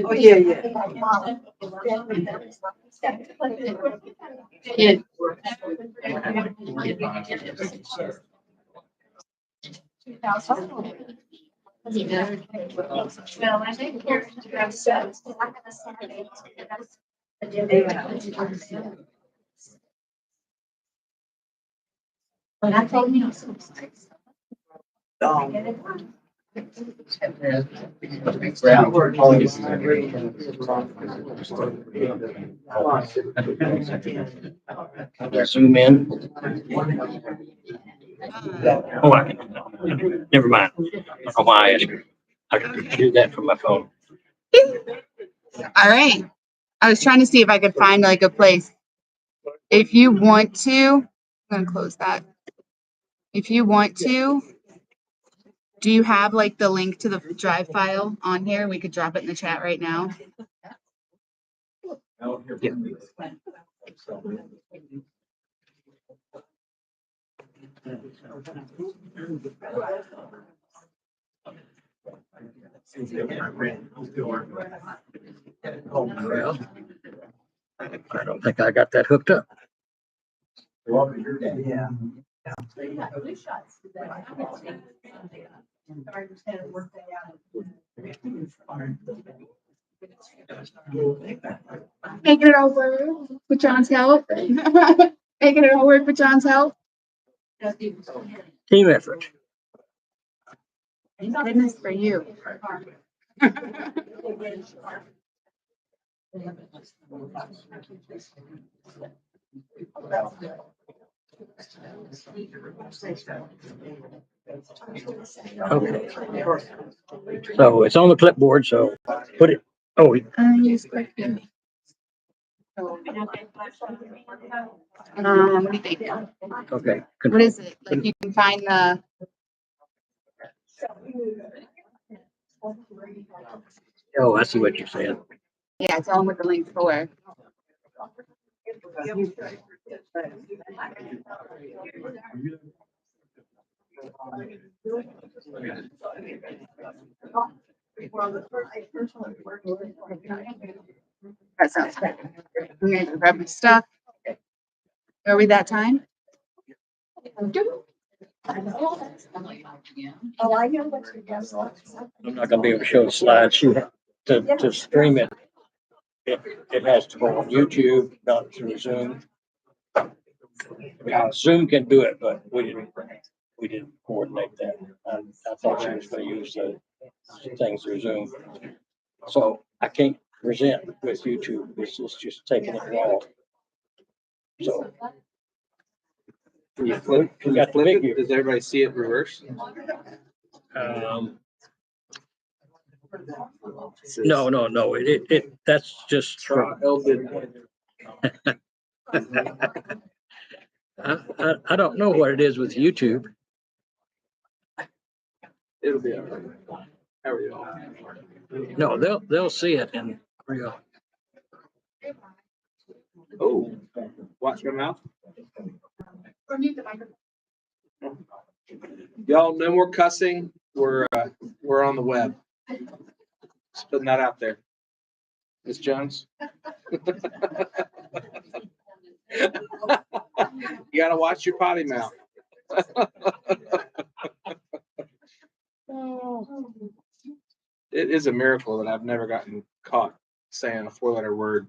Oh, yeah, yeah. Well, I think you're upset. But I told you. Zoom in. Oh, never mind. I don't know why I asked you. I can do that from my phone. All right. I was trying to see if I could find like a place. If you want to, I'm gonna close that. If you want to, do you have like the link to the drive file on here? We could drop it in the chat right now. Well, I don't think I got that hooked up. Yeah. Making it all work with John's help. Making it all work with John's help. Team effort. Goodness for you. Okay. So it's on the clipboard, so put it, oh, Use quick. What do you think? okay. What is it? Like you can find the. Oh, I see what you're saying. Yeah, tell them what the link's for. That sounds good. I'm gonna go grab my stuff. Are we that time? Oh, I know what you guys want. I'm not gonna be able to show the slides. To stream it. It has to go on YouTube, not through Zoom. Zoom can do it, but we didn't coordinate that. I thought she was gonna use the things through Zoom. So I can't present with YouTube. It's just taking it raw. So. You got the big view. Does everybody see it reverse? No. That's just from. I don't know what it is with YouTube. It'll be all right. How are you? No, they'll see it in real. Oh, watch my mouth. Y'all, no more cussing. We're on the web. Just putting that out there. Ms. Jones. You gotta watch your potty mouth. It is a miracle that I've never gotten caught saying a 4-letter word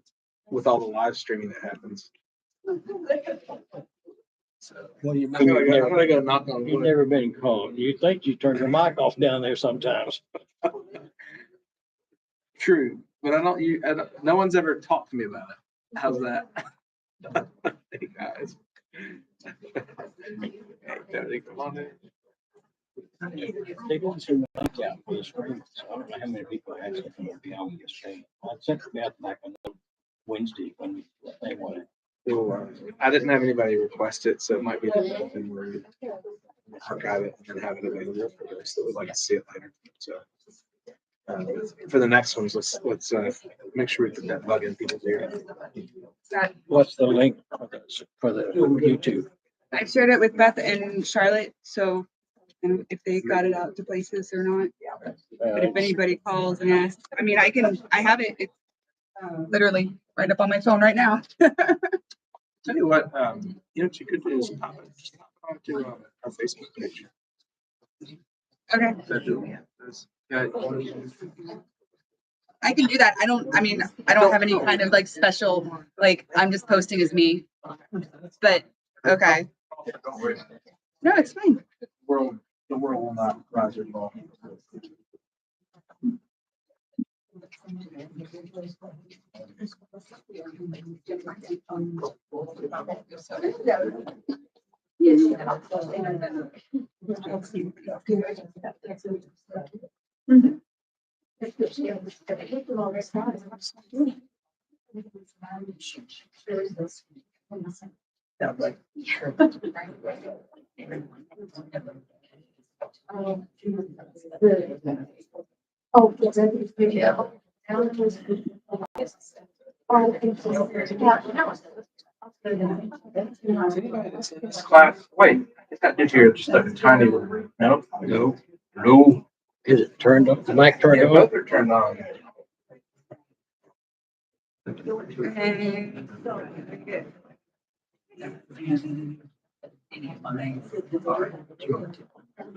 with all the live streaming that happens. So, What do you I'm mean? gonna go knock on You've wood. never been called. You think you turn your mic off down there sometimes. True, but I don't, no one's ever talked to me about it. How's that? Hey, guys. Hey, Tony, come on in. They don't seem to like that for the stream, so I don't know how many people actually can be on the stream. I sent them out back on Wednesday when they wanted. I didn't have anybody request it, so it might be the word. archive it and then have it available for those that would like to see it later. So for the next ones, let's make sure we put that bug in people's ear. What's the link for the YouTube? I shared it with Beth and Charlotte, so I don't know if they got it out to places or not. But if anybody calls and asks, I mean, I have it. It's literally right up on my phone right now. Tell you what, what you could do is pop it onto our Facebook page. Okay, I can do that. I don't have any kind of like special, like I'm just posting as me. But okay. Don't worry. No, it's fine. The world will not rise or fall. Oh, yes, I think video. This class, wait, it's not this year, just like a tiny little room. No, no, no. Is it turned up? The mic turned Yeah, on? both are turned on.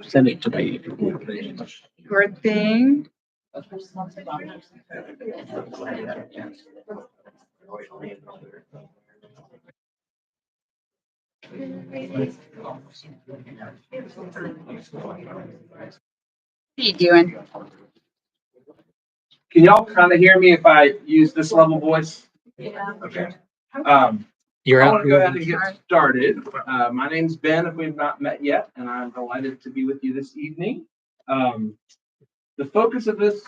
Send it to me if you would, please. Sure thing. What are you doing? Can y'all kind of hear me if I use this level voice? Okay. You're I out. want to go ahead and get started. My name's Ben, if we've not met yet, and I'm delighted to be with you this evening. The focus of this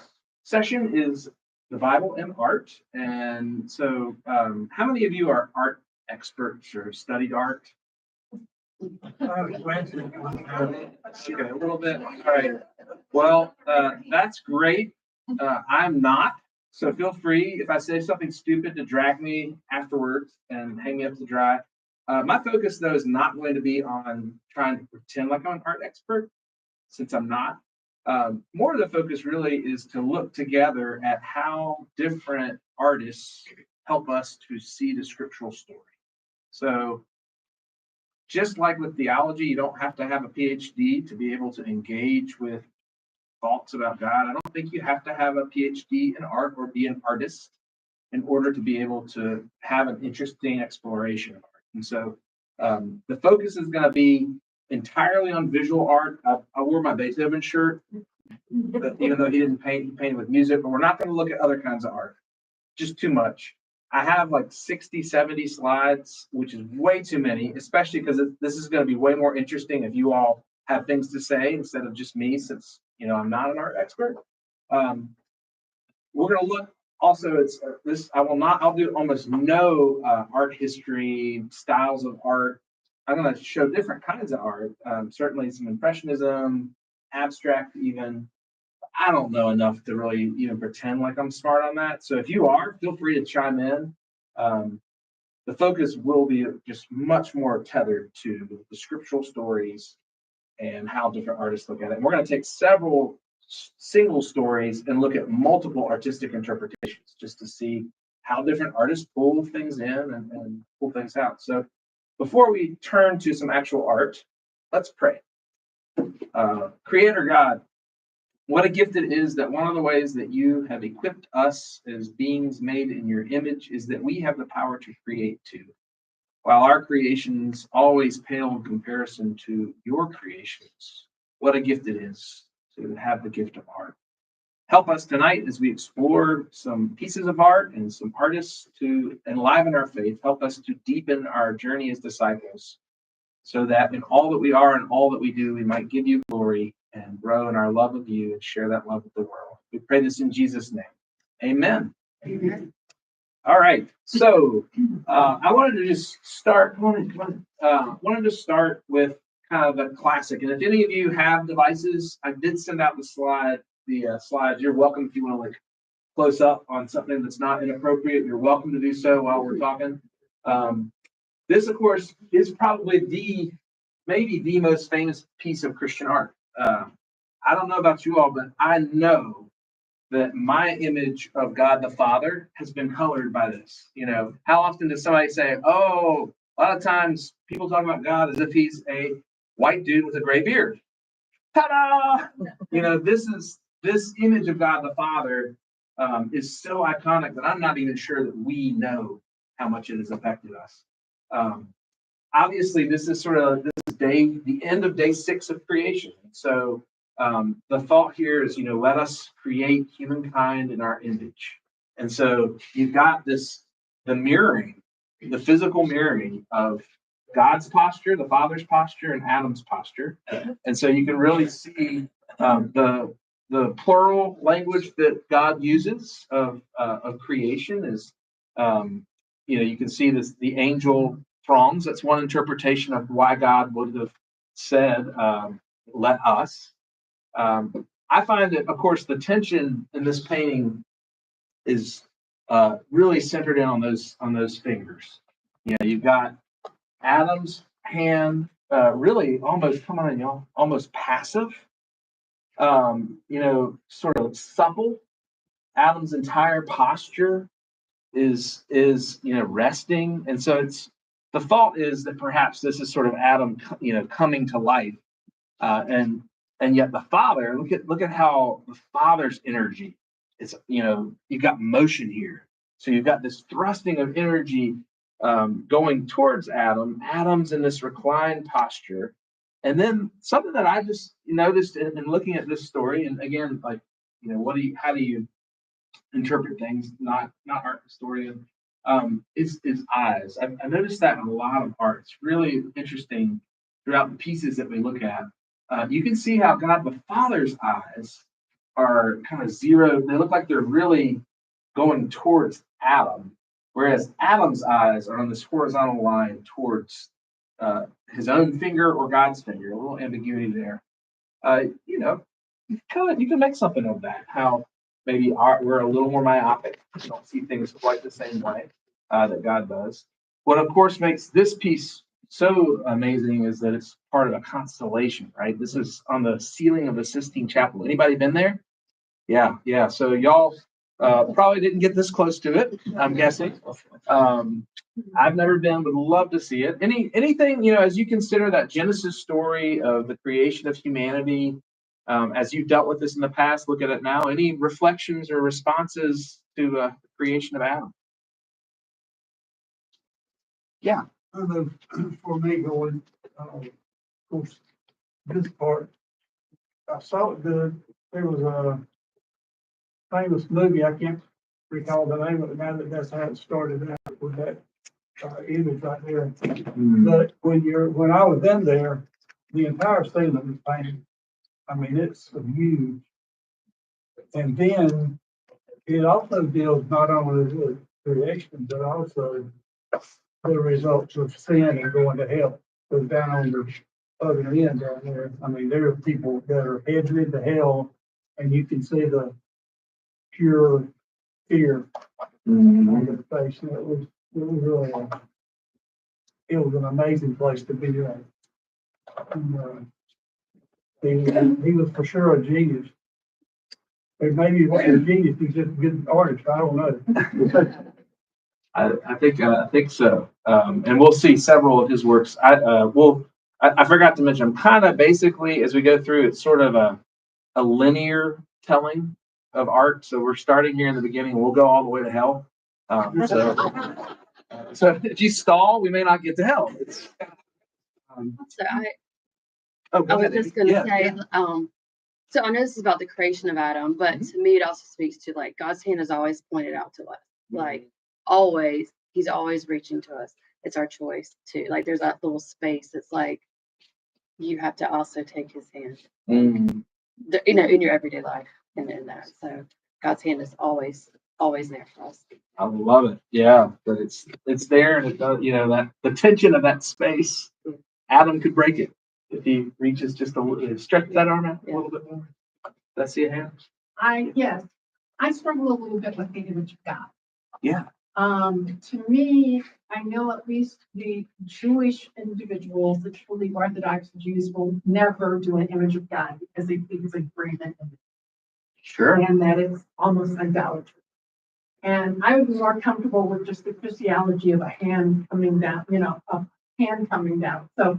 session is the Bible and art. And so, how many of you are art experts or studied art? Okay, a little bit. All right. Well, that's great. I'm not. So feel free, if I say something stupid, to drag me afterwards and hang me up to dry. My focus, though, is not going to be on trying to pretend like I'm an art expert, since I'm not. More of the focus really is to look together at how different artists help us to see the scriptural story. So just like with theology, you don't have to have a PhD to be able to engage with thoughts about God. I don't think you have to have a PhD in art or be an artist in order to be able to have an interesting exploration of art. And so the focus is going to be entirely on visual art. I wore my Beethoven shirt, but even though he didn't paint, he painted with music. But we're not going to look at other kinds of art, just too much. I have like 60, 70 slides, which is way too many, especially because this is going to be way more interesting if you all have things to say instead of just me, since I'm not an art expert. We're going to look also. I'll do almost no art history, styles of art. I'm going to show different kinds of art. Certainly some impressionism, abstract even. I don't know enough to really even pretend like I'm smart on that. So if you are, feel free to chime in. The focus will be just much more tethered to the scriptural stories and how different artists look at it. And we're going to take several single stories and look at multiple artistic interpretations just to see how different artists pull things in and pull things out. So before we turn to some actual art, let's pray. Creator God, what a gift it is that one of the ways that you have equipped us as beings made in your image is that we have the power to create too. While our creations always pale in comparison to your creations, what a gift it is to have the gift of art. Help us tonight as we explore some pieces of art and some artists to enliven our faith. Help us to deepen our journey as disciples so that in all that we are and all that we do, we might give you glory and grow in our love of you and share that love with the world. We pray this in Jesus' name. Amen. Amen. All right. So I wanted to just start. Wanted to start with kind of the classic. And if any of you have devices, I did send out the slides. You're welcome if you want to like close up on something that's not inappropriate. You're welcome to do so while we're talking. This, of course, is probably maybe the most famous piece of Christian art. I don't know about you all, but I know that my image of God the Father has been colored by this. You know, how often does somebody say, oh, a lot of times people talk about God as if he's a white dude with a gray beard. Ta-da! You know, this image of God the Father is so iconic that I'm not even sure that we know how much it has affected us. Obviously, this is the end of day 6 of creation. So the thought here is, let us create humankind in our image. And so you've got the mirroring, the physical mirroring of God's posture, the Father's posture, and Adam's posture. And so you can really see the plural language that God uses of creation is, you can see the angel throngs. That's one interpretation of why God would have said, let us. I find that, of course, the tension in this painting is really centered in on those fingers. You've got Adam's hand, really almost, come on, y'all, almost passive, sort of supple. Adam's entire posture is resting. And so the thought is that perhaps this is sort of Adam, coming to life. And yet the Father, look at how the Father's energy is, you've got motion here. So you've got this thrusting of energy going towards Adam. Adam's in this reclined posture. And then something that I just noticed in looking at this story, and again, like, how do you interpret things? Not art historian, is eyes. I noticed that in a lot of art. It's really interesting throughout the pieces that we look at. You can see how God the Father's eyes are kind of zeroed. They look like they're really going towards Adam, whereas Adam's eyes are on this horizontal line towards his own finger or God's finger. A little ambiguity there. You can make something of that. How maybe we're a little more myopic. We don't see things quite the same way that God does. What, of course, makes this piece so amazing is that it's part of a constellation, right? This is on the ceiling of the Sistine Chapel. Anybody been there? Yeah. So y'all probably didn't get this close to it, I'm guessing. I've never been, but love to see it. Anything, as you consider that Genesis story of the creation of humanity, as you've dealt with this in the past, look at it now. Any reflections or responses to the creation of Adam? Yeah. For me going, of course, this part, I saw it good. There was a famous movie, I can't recall the name of it now, that's how it started out with that image right there. But when I was in there, the entire ceiling was painted. I mean, it's huge. And then it also deals not only with creation, but also the results of sin and going to hell. So down on the other end down there, I mean, there are people that are headed into hell, and you can see the pure fear on their face. And it was really, it was an amazing place to be in. And, he was for sure a genius. Or maybe he wasn't a genius, he's just a good artist. I don't know. I think so. And we'll see several of his works. I forgot to mention, kind of basically as we go through, it's sort of a linear telling of art. So we're starting here in the beginning, and we'll go all the way to hell. So if you stall, we may not get to hell. I was just going to say, so I know this is about the creation of Adam, but to me, it also speaks to like God's hand is always pointed out to us. Like always, he's always reaching to us. It's our choice too. Like there's that little space. It's like you have to also take his hand, in your everyday life and in that. So God's hand is always there for us. I love it. Yeah, but it's there, and it does, that the tension of that space, Adam could break it. If he reaches just a little, stretch that arm out a little bit more. Let's see a hand. Yes, I struggle a little bit with the image of God. Yeah. To me, I know at least the Jewish individuals, the truly Orthodox Jews, will never do an image of God because they think it's a graven image Sure. and that it's almost idolatry. And I would be more comfortable with just the Christiology of a hand coming down, a hand coming down. So,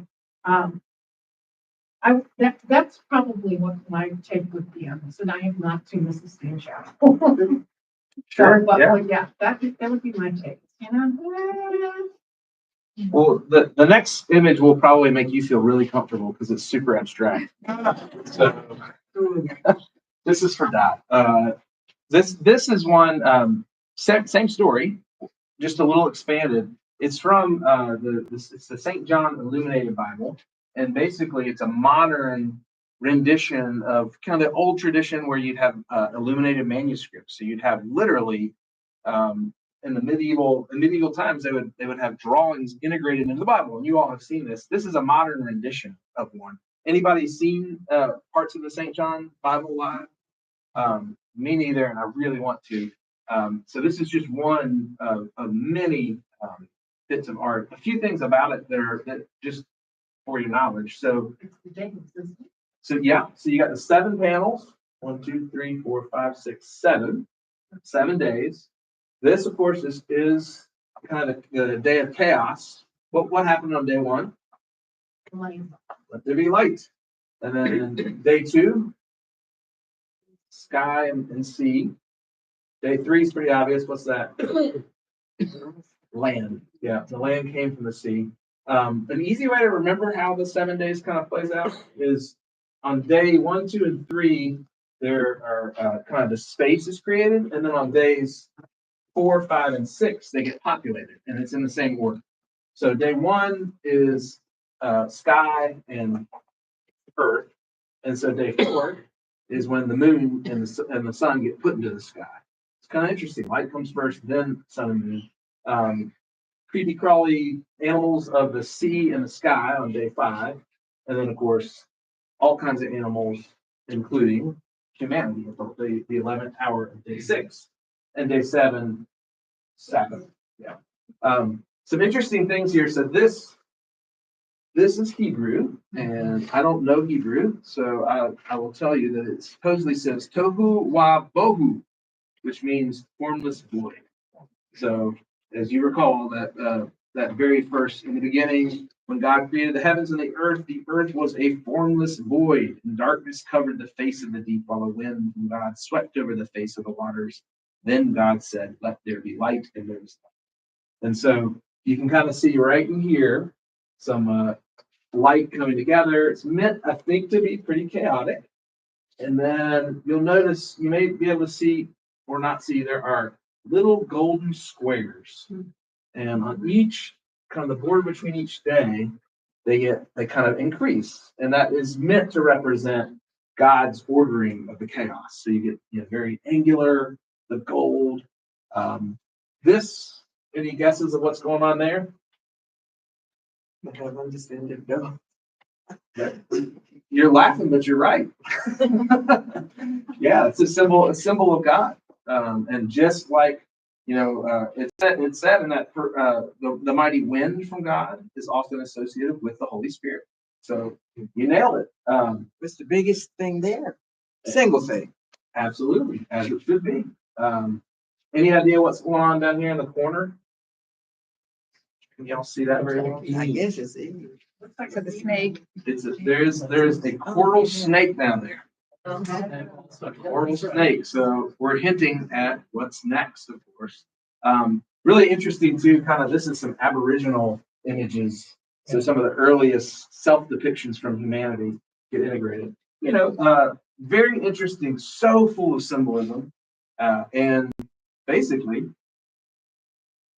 that's probably what my take would be on this, and I have not seen this substantial. Sure. But Yeah. yeah, that would be my take. Well, the next image will probably make you feel really comfortable because it's super abstract. So this is for Dot. This is one same story, just a little expanded. It's from it's the St. John Illuminated Bible, and basically it's a modern rendition of kind of the old tradition where you'd have illuminated manuscripts. So you'd have literally in the medieval times they would have drawings integrated into the Bible, and you all have seen this. This is a modern rendition of one. Anybody seen parts of the St. John Bible live? Me neither, and I really want to. So this is just one of many bits of art. A few things about it that just for your knowledge. So yeah, so you got the 7 panels. 1, 2, 3, 4, 5, 6, 7. 7 days. This, of course, is kind of the day of chaos. What happened on day 1? Let there be light. And then day 2, sky and sea. Day 3 is pretty obvious. What's that? Land. Yeah, the land came from the sea. An easy way to remember how the 7 days kind of plays out is on day 1, 2, and 3, there are kind of the space is created, and then on days 4, 5, and 6, they get populated, and it's in the same order. So day 1 is sky and earth, and so day 4 is when the moon and the sun get put into the sky. It's kind of interesting. Light comes first, then sun and moon. Creepy crawly animals of the sea and the sky on day 5, and then of course all kinds of animals, including humanity, the 11th hour of day 6, and day 7, Sabbath. Yeah. Some interesting things here. So this is Hebrew, and I don't know Hebrew, so I will tell you that it supposedly says tohu wa bohu, which means formless void. So as you recall, that very first in the beginning, when God created the heavens and the earth was a formless void, and darkness covered the face of the deep, while a wind from God swept over the face of the waters. Then God said, "Let there be light," and there was light. And so you can kind of see right in here some light coming together. It's meant, I think, to be pretty chaotic. And then you'll notice, you may be able to see or not see, there are little golden squares. And on each, kind of the border between each day, they kind of increase. And that is meant to represent God's ordering of the chaos. So you get very angular, the gold. Any guesses of what's going on there? The heavens descended down. You're laughing, but you're right. Yeah, it's a symbol of God. And just like it's said in that the mighty wind from God is often associated with the Holy Spirit. So you nailed it. What's the biggest thing there? Single thing. Absolutely, as it should be. Any idea what's going on down here in the corner? Can y'all see that very well? I guess it's Eve. Looks like the snake. There's a coral snake down there. A coral snake. So we're hinting at what's next, of course. Really interesting too. Kind of this is some Aboriginal images. So some of the earliest self depictions from humanity get integrated. Very interesting. So full of symbolism, and basically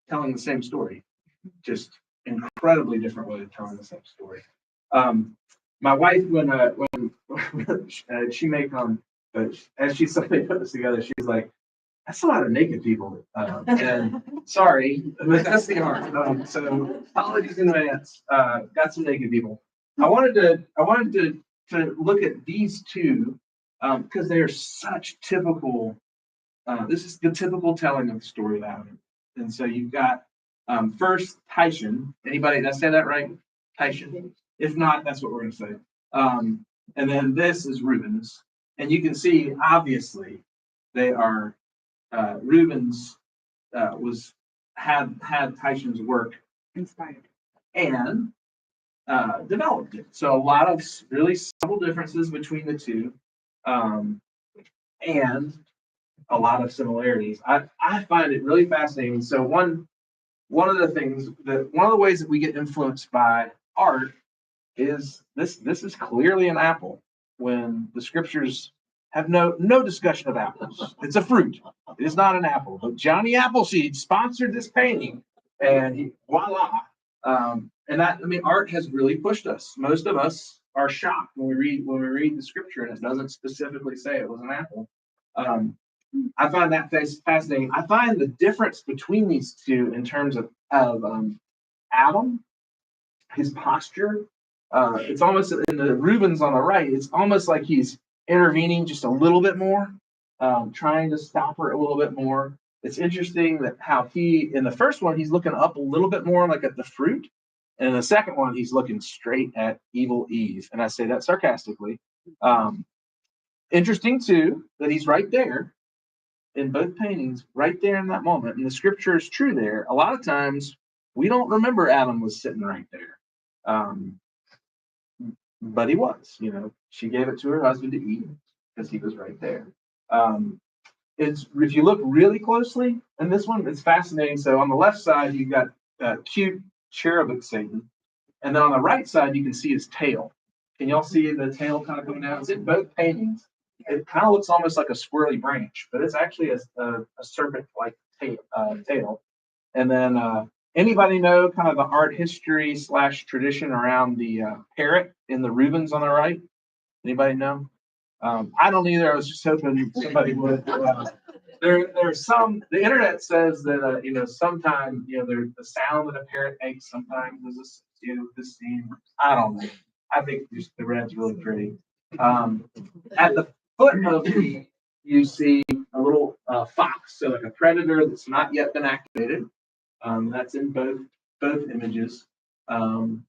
telling the same story. Just incredibly different way of telling the same story. My wife, when she may come, but as she suddenly put this together, she was like, "That's a lot of naked people." And sorry, but that's the art. So apologies in advance. Got some naked people. I wanted to look at these two because they are such typical. This is the typical telling of the story of Adam. And so you've got first Tyshan. Anybody? Did I say that right? Tyshan. If not, that's what we're going to say. And then this is Reuben's, and you can see obviously they are Reuben's had Tyshan's work Inspired. and developed it. So a lot of really subtle differences between the two, and a lot of similarities. I find it really fascinating. So one of the ways that we get influenced by art is this is clearly an apple when the scriptures have no discussion of apples. It's a fruit. It is not an apple. But Johnny Appleseed sponsored this painting, and voila. And that, I mean, art has really pushed us. Most of us are shocked when we read the scripture and it doesn't specifically say it was an apple. I find that fascinating. I find the difference between these two in terms of Adam, his posture. It's almost in the Reuben's on the right. It's almost like he's intervening just a little bit more, trying to stop her a little bit more. It's interesting that how in the first one, he's looking up a little bit more like at the fruit. And in the second one, he's looking straight at evil Eve. And I say that sarcastically. Interesting, too, that he's right there in both paintings, right there in that moment. And the scripture is true there. A lot of times, we don't remember Adam was sitting right there. But he was, she gave it to her husband to eat because he was right there. If you look really closely in this one, it's fascinating. So on the left side, you've got cute cherubic Satan. And then on the right side, you can see his tail. Can y'all see the tail kind of coming down? It's in both paintings. It kind of looks almost like a squirrely branch, but it's actually a serpent-like tail. And then anybody know kind of the art history / tradition around the parrot in the Rubens on the right? Anybody know? I don't either. I was just hoping somebody would. There's some. The internet says that sometimes the sound that a parrot makes sometimes is this scene. I don't know. I think the red's really pretty. At the foot of you see a little fox, so like a predator that's not yet been activated. That's in both images. And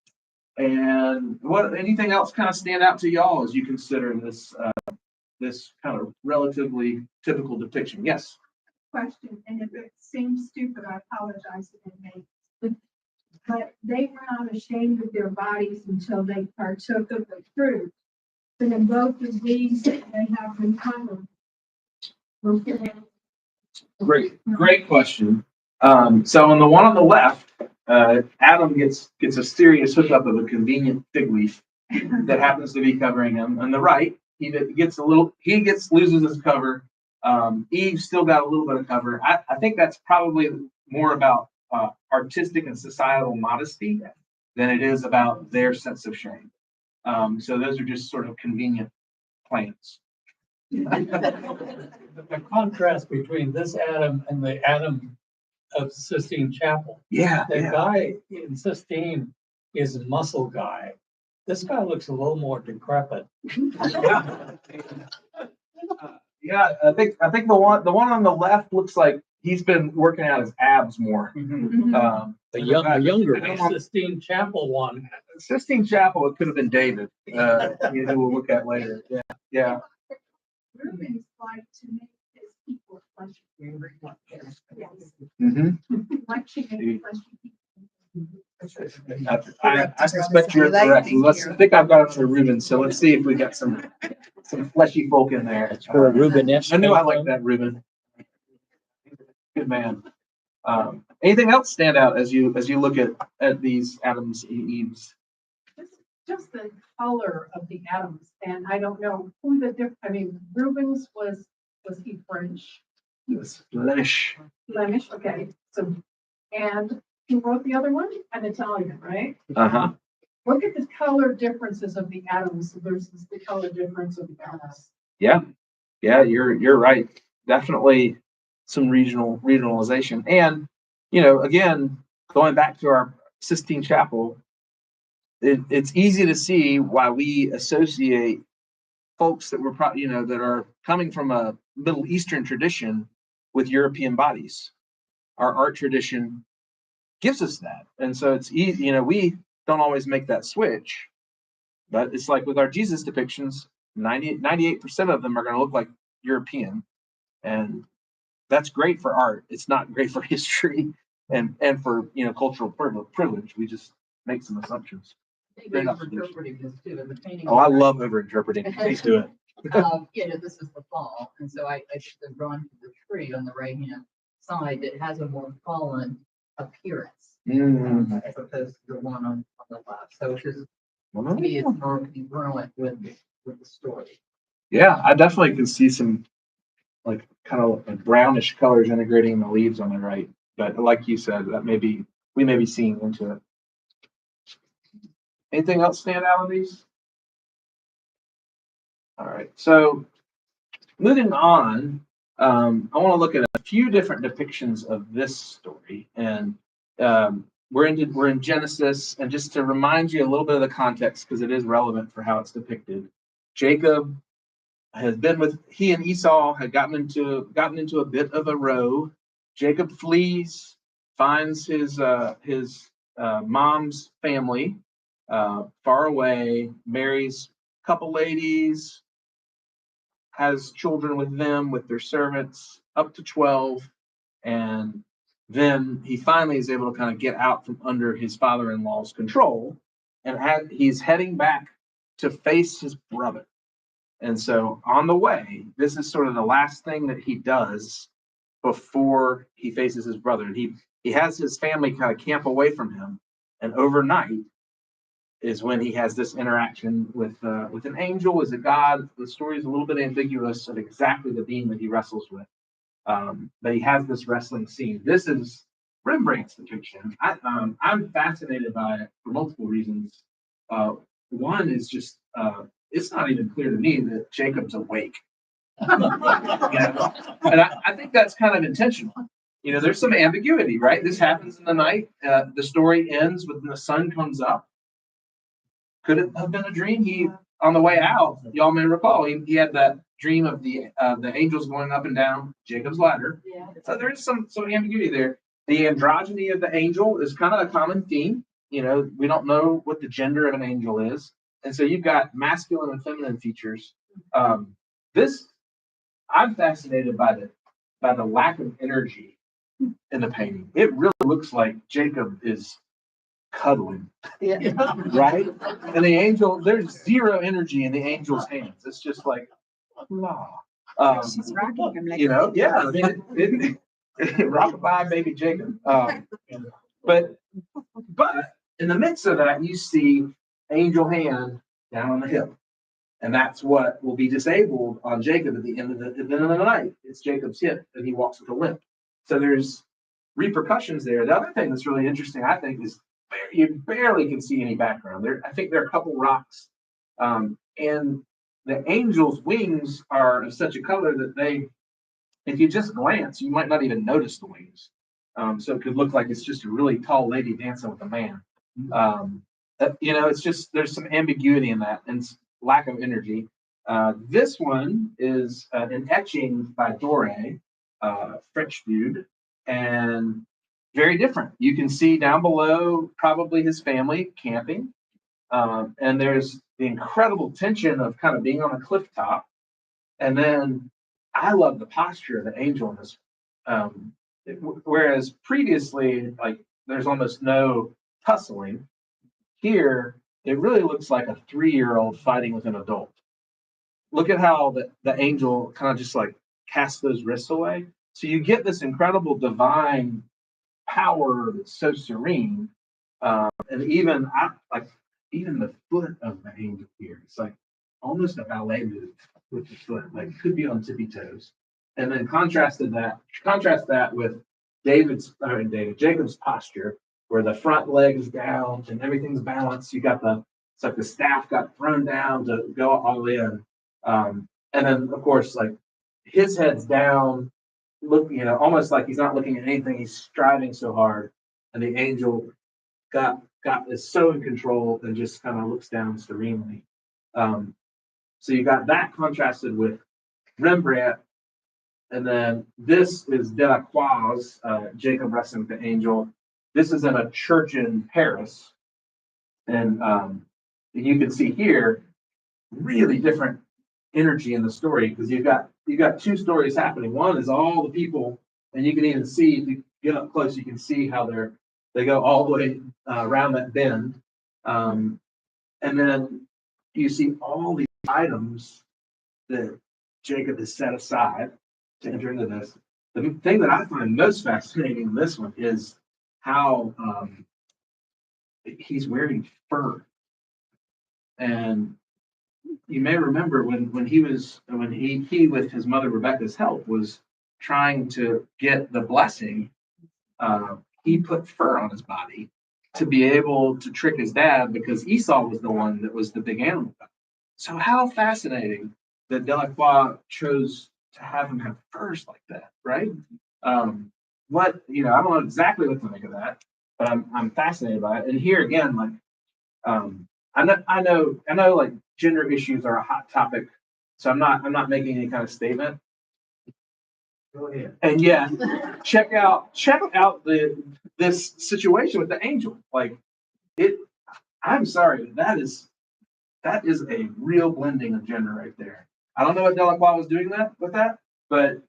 anything else kind of stand out to y'all as you consider this kind of relatively typical depiction? Yes. Question, and if it seems stupid, I apologize if it may. But they were not ashamed of their bodies until they partook of the fruit. And in both of these, they have been covered. Great question. So on the one on the left, Adam gets a serious hookup of a convenient fig leaf that happens to be covering him. On the right, he loses his cover. Eve still got a little bit of cover. I think that's probably more about artistic and societal modesty than it is about their sense of shame. So those are just sort of convenient plants. The contrast between this Adam and the Adam of Sistine Chapel. Yeah. The guy in Sistine is a muscle guy. This guy looks a little more decrepit. Yeah, I think the one on the left looks like he's been working out his abs more. A younger The one. Sistine Chapel one. Sistine Chapel, it could have been David. Who we'll look at later. Yeah. Rubens like to make his people fleshy. Like to make fleshy. I suspect you're correct. I think I've got it for Reuben, so let's see if we got some fleshy folk in there. It's for a Rubenesque. I knew I liked that, Reuben. Good man. Anything else stand out as you look at these Adams and Eves? Just the color of the atoms, and I don't know who Rubens was he French? He was Flemish. Flemish, okay. So, and who wrote the other one? An Italian, right? Look at the color differences of the atoms versus the color difference of the atoms. Yeah, you're right. Definitely some regionalization, and again, going back to our Sistine Chapel, it's easy to see why we associate folks that were probably, that are coming from a Middle Eastern tradition with European bodies. Our art tradition gives us that. And so it's easy, we don't always make that switch, but it's like with our Jesus depictions, 98% of them are going to look like European. And that's great for art. It's not great for history and for, cultural privilege. We just make some assumptions. Great interpreting this too, and the painting. Oh, I love over-interpreting. Please do it. This is the fall, and so I think they're drawn to the tree on the right-hand side that has a more fallen appearance. As opposed to the one on the left. So it's just, to me, it's more congruent with the story. Yeah, I definitely can see some like kind of like brownish colors integrating the leaves on the right. But like you said, we may be seeing into it. Anything else stand out on these? All right, so moving on, I want to look at a few different depictions of this story, and we're in Genesis, and just to remind you a little bit of the context because it is relevant for how it's depicted. Jacob has been he and Esau had gotten into a bit of a row. Jacob flees, finds his mom's family far away, marries a couple ladies, has children with them, with their servants, up to 12. And then he finally is able to kind of get out from under his father-in-law's control. And he's heading back to face his brother. And so on the way, this is sort of the last thing that he does before he faces his brother. And he has his family kind of camp away from him. And overnight is when he has this interaction with an angel. Is it God? The story is a little bit ambiguous of exactly the being that he wrestles with. But he has this wrestling scene. This is Rembrandt's depiction. I'm fascinated by it for multiple reasons. One is just it's not even clear to me that Jacob's awake. And I think that's kind of intentional. There's some ambiguity, right? This happens in the night. The story ends when the sun comes up. Could it have been a dream? On the way out, y'all may recall, he had that dream of the angels going up and down Jacob's ladder. Yeah. So there is some ambiguity there. The androgyny of the angel is kind of a common theme. We don't know what the gender of an angel is, and so you've got masculine and feminine features. I'm fascinated by the lack of energy in the painting. It really looks like Jacob is cuddling, right? And the angel, there's zero energy in the angel's hands. It's just like, blah. She's rocking him like Yeah. I mean, rockabye, baby Jacob. But in the midst of that, you see angel hand down on the hip, and that's what will be disabled on Jacob at the end of the night. It's Jacob's hip, and he walks with a limp. So there's repercussions there. The other thing that's really interesting, I think, is you barely can see any background. I think there are a couple rocks, and the angel's wings are of such a color that if you just glance, you might not even notice the wings. So it could look like it's just a really tall lady dancing with a man. It's just there's some ambiguity in that and lack of energy. This one is an etching by Doré, French dude, and very different. You can see down below probably his family camping. And there's the incredible tension of kind of being on a cliff top. And then I love the posture of the angel in this. Whereas previously, like there's almost no tussling. Here, it really looks like a 3-year-old fighting with an adult. Look at how the angel kind of just like casts those wrists away. So you get this incredible divine power that's so serene, and even the foot of the angel here, it's like almost a ballet move with the foot, like it could be on tippy toes. And then contrast that with Jacob's posture, where the front leg is down and everything's balanced. You got it's like the staff got thrown down to go all in, and then of course like his head's down. Look, almost like he's not looking at anything. He's striving so hard, and the angel is so in control and just kind of looks down serenely. So you got that contrasted with Rembrandt, and then this is Delacroix's Jacob wrestling with the angel. This is in a church in Paris, and you can see here really different energy in the story because you got two stories happening. One is all the people, and you can even see if you get up close, you can see how they go all the way around that bend, and then you see all these items that Jacob has set aside to enter into this. The thing that I find most fascinating in this one is how he's wearing fur. And you may remember when he with his mother Rebecca's help was trying to get the blessing, he put fur on his body to be able to trick his dad because Esau was the one that was the big animal. So how fascinating that Delacroix chose to have him have furs like that, right? I don't know exactly what to make of that, but I'm fascinated by it. And here again, like I know like gender issues are a hot topic, so I'm not making any kind of statement. Go ahead. And yeah, check out this situation with the angel. Like it, I'm sorry, that is a real blending of gender right there. I don't know what Delacroix was doing with that, but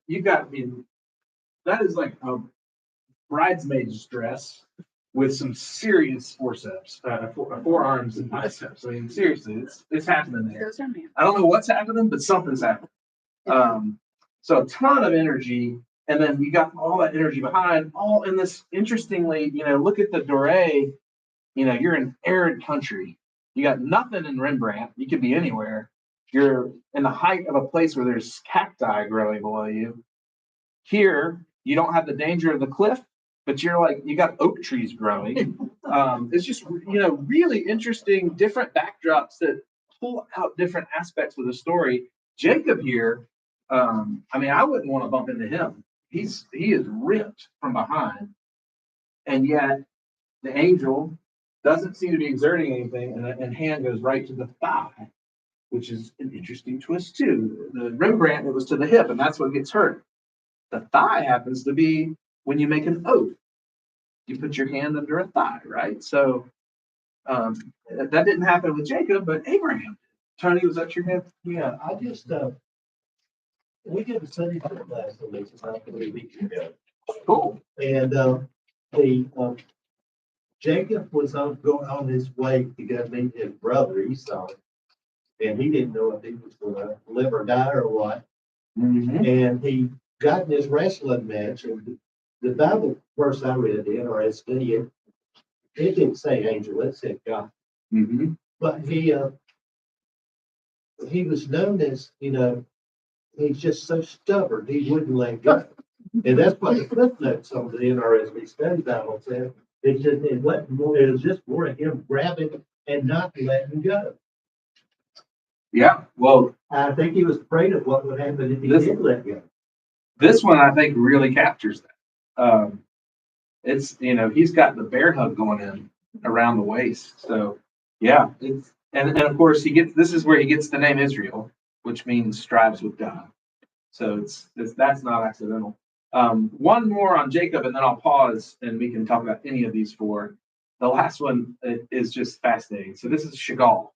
that is like a bridesmaid's dress with some serious forceps, forearms and biceps. I mean, seriously, it's happening there. I don't know what's happening, but something's happening. So a ton of energy, and then you got all that energy behind, all in this. Interestingly, look at the doré. You're in arid country. You got nothing in Rembrandt. You could be anywhere. You're in the height of a place where there's cacti growing below you. Here, you don't have the danger of the cliff, but you got oak trees growing. It's just, really interesting, different backdrops that pull out different aspects of the story. Jacob here, I wouldn't want to bump into him. He is ripped from behind, and yet the angel doesn't seem to be exerting anything, and hand goes right to the thigh, which is an interesting twist too. The Rembrandt, it was to the hip, and that's what gets hurt. The thigh happens to be when you make an oath. You put your hand under a thigh, right? So that didn't happen with Jacob, but Abraham. Tony, was that your hand? Yeah, I just we did a Sunday school class on this about 3 weeks ago. Cool. And the Jacob was on his way to go meet his brother Esau, and he didn't know if he was going to live or die or what. Mm-hmm. And he got in this wrestling match, and the Bible verse I read, the NRSV, it didn't say angel, it said God. Mm-hmm. But he was known as, he's just so stubborn, he wouldn't let go. And that's what the footnotes on the NRSV study Bible said. It was just more of him grabbing and not letting go. Yeah, well, I think he was afraid of what would happen if he did let go. This one I think really captures that. It's he's got the bear hug going in around the waist. So yeah, and of course this is where he gets the name Israel, which means strives with God. So that's not accidental. One more on Jacob, and then I'll pause and we can talk about any of these four. The last one is just fascinating. So this is Chagall,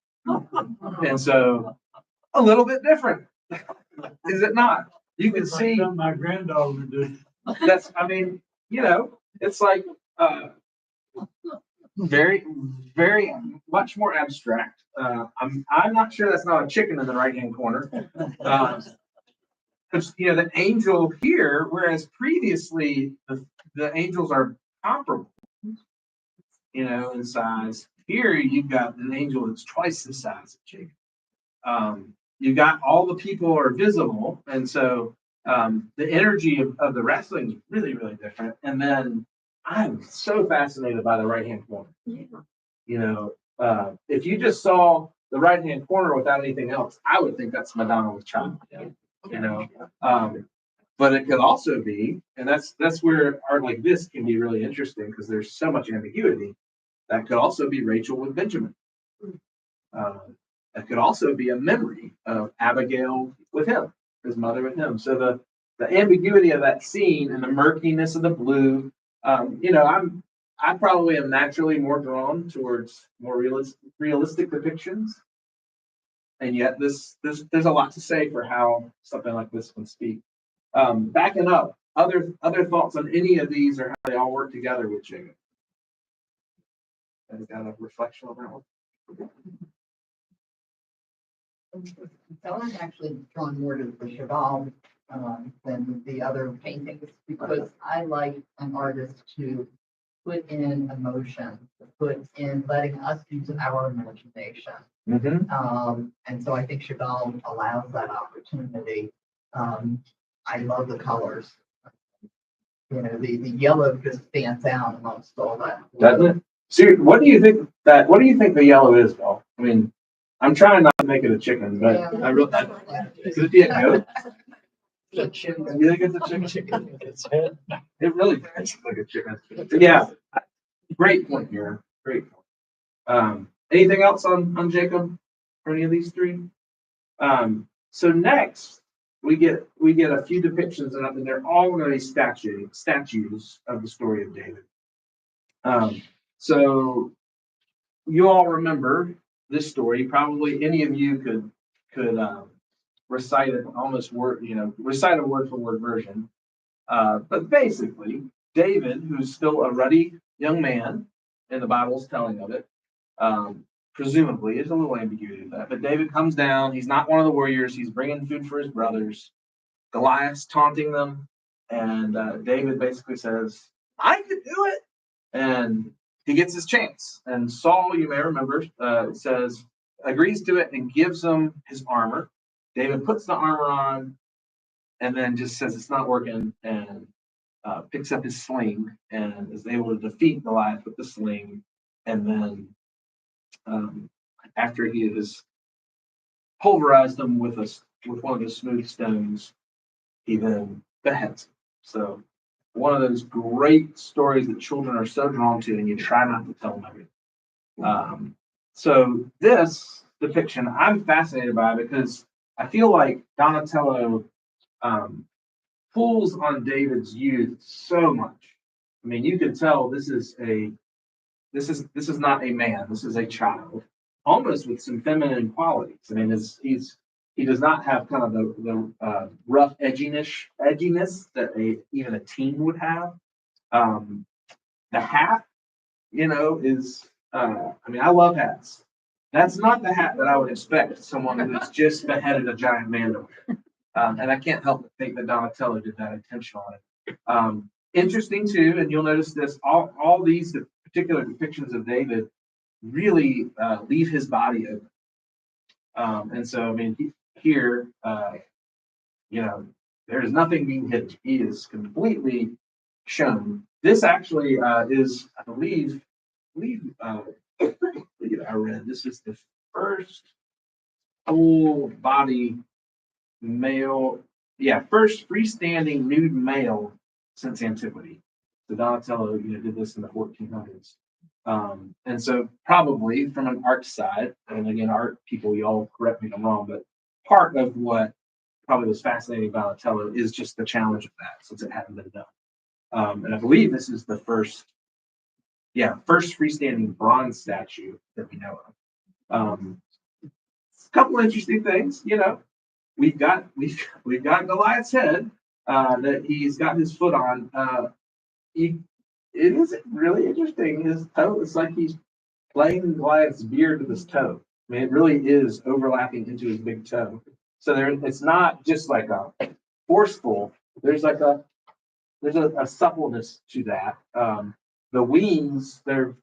and so a little bit different, is it not? You can see my granddaughter would do. that's. It's like very, very much more abstract. I'm not sure that's not a chicken in the right hand corner. Because the angel here, whereas previously the angels are comparable, in size. Here you've got an angel that's twice the size of Jacob. You got all the people are visible, and so the energy of the wrestling is really, really different. And then I'm so fascinated by the right hand corner. If you just saw the right hand corner without anything else, I would think that's Madonna with child. But it could also be, and that's where art like this can be really interesting because there's so much ambiguity. That could also be Rachel with Benjamin. That could also be a memory of Abigail with him, his mother with him. So the ambiguity of that scene and the murkiness of the blue, I probably am naturally more drawn towards more realistic depictions. And yet there's a lot to say for how something like this can speak. Backing up, other thoughts on any of these or how they all work together with Jacob? Any kind of reflection on that one? So I'm actually drawn more to the Chagall than the other paintings because I like an artist to put in emotion, to put in letting us use our imagination. And so I think Chagall allows that opportunity. I love the colors. The yellow just stands out amongst all that. Doesn't it? So what do you think the yellow is, Bill? I mean, I'm trying not to make it a chicken, but Yeah. I really could it be a goat? The chicken. You think it's a chicken? It really does look like a chicken. Yeah, great point here. Great point. Anything else on Jacob for any of these three? So next we get a few depictions, and they're all going to be statues of the story of David. So you all remember this story. Probably any of you could recite it almost recite a word for word version. But basically, David, who's still a ruddy young man, and the Bible's telling of it, presumably, there's a little ambiguity to that. But David comes down. He's not one of the warriors. He's bringing food for his brothers. Goliath's taunting them, and David basically says, "I could do it," and he gets his chance. And Saul, you may remember, agrees to it and gives him his armor. David puts the armor on, and then just says it's not working, and picks up his sling and is able to defeat Goliath with the sling. And then after he has pulverized him with one of the smooth stones, he then beheads him. So one of those great stories that children are so drawn to, and you try not to tell them everything. So this depiction I'm fascinated by because I feel like Donatello pulls on David's youth so much. I mean, you can tell this is not a man. This is a child, almost with some feminine qualities. I mean, he does not have kind of the rough edginess that even a teen would have. The hat, is I love hats. That's not the hat that I would expect someone who's just beheaded a giant man to wear. And I can't help but think that Donatello did that intentionally. Interesting too, and you'll notice this, all these particular depictions of David really leave his body open. And so, I mean, here, there is nothing being hidden. He is completely shown. This actually is, I believe I read, this is the first full body male, first freestanding nude male since antiquity. So Donatello, did this in the 1400s. And so probably from an art side, and again, art people, y'all correct me if I'm wrong, but part of what probably was fascinating about Donatello is just the challenge of that, since it hadn't been done. And I believe this is the first freestanding bronze statue that we know of. A couple interesting things, we've got Goliath's head that he's got his foot on. It is really interesting. His toe, it's like he's playing Goliath's beard with his toe. I mean, it really is overlapping into his big toe. So it's not just like a forceful. There's a suppleness to that. The wings,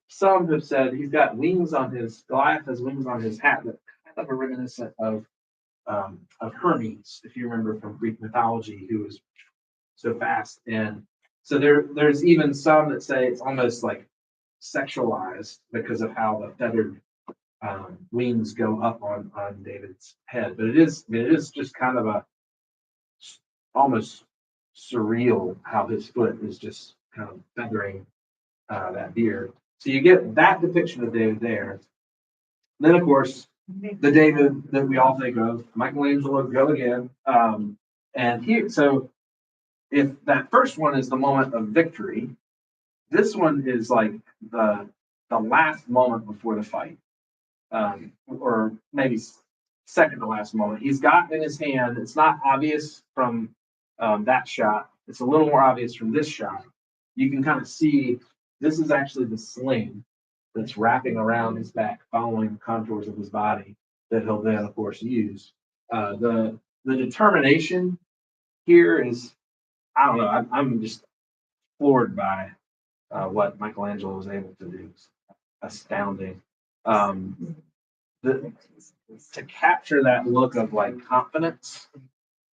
some have said he's got wings on Goliath has wings on his hat that kind of are reminiscent of Hermes, if you remember from Greek mythology, who was so fast. And so there's even some that say it's almost like sexualized because of how the feathered wings go up on David's head. But it is just kind of almost surreal how his foot is just kind of feathering that beard. So you get that depiction of David there. Then, of course, the David that we all think of, Michelangelo, go again. And here, so if that first one is the moment of victory, this one is like the last moment before the fight, or maybe second to last moment. He's got in his hand. It's not obvious from that shot. It's a little more obvious from this shot. You can kind of see this is actually the sling that's wrapping around his back, following the contours of his body that he'll then, of course, use. The determination here is, I don't know, I'm just floored by what Michelangelo was able to do. It's astounding. To capture that look of like confidence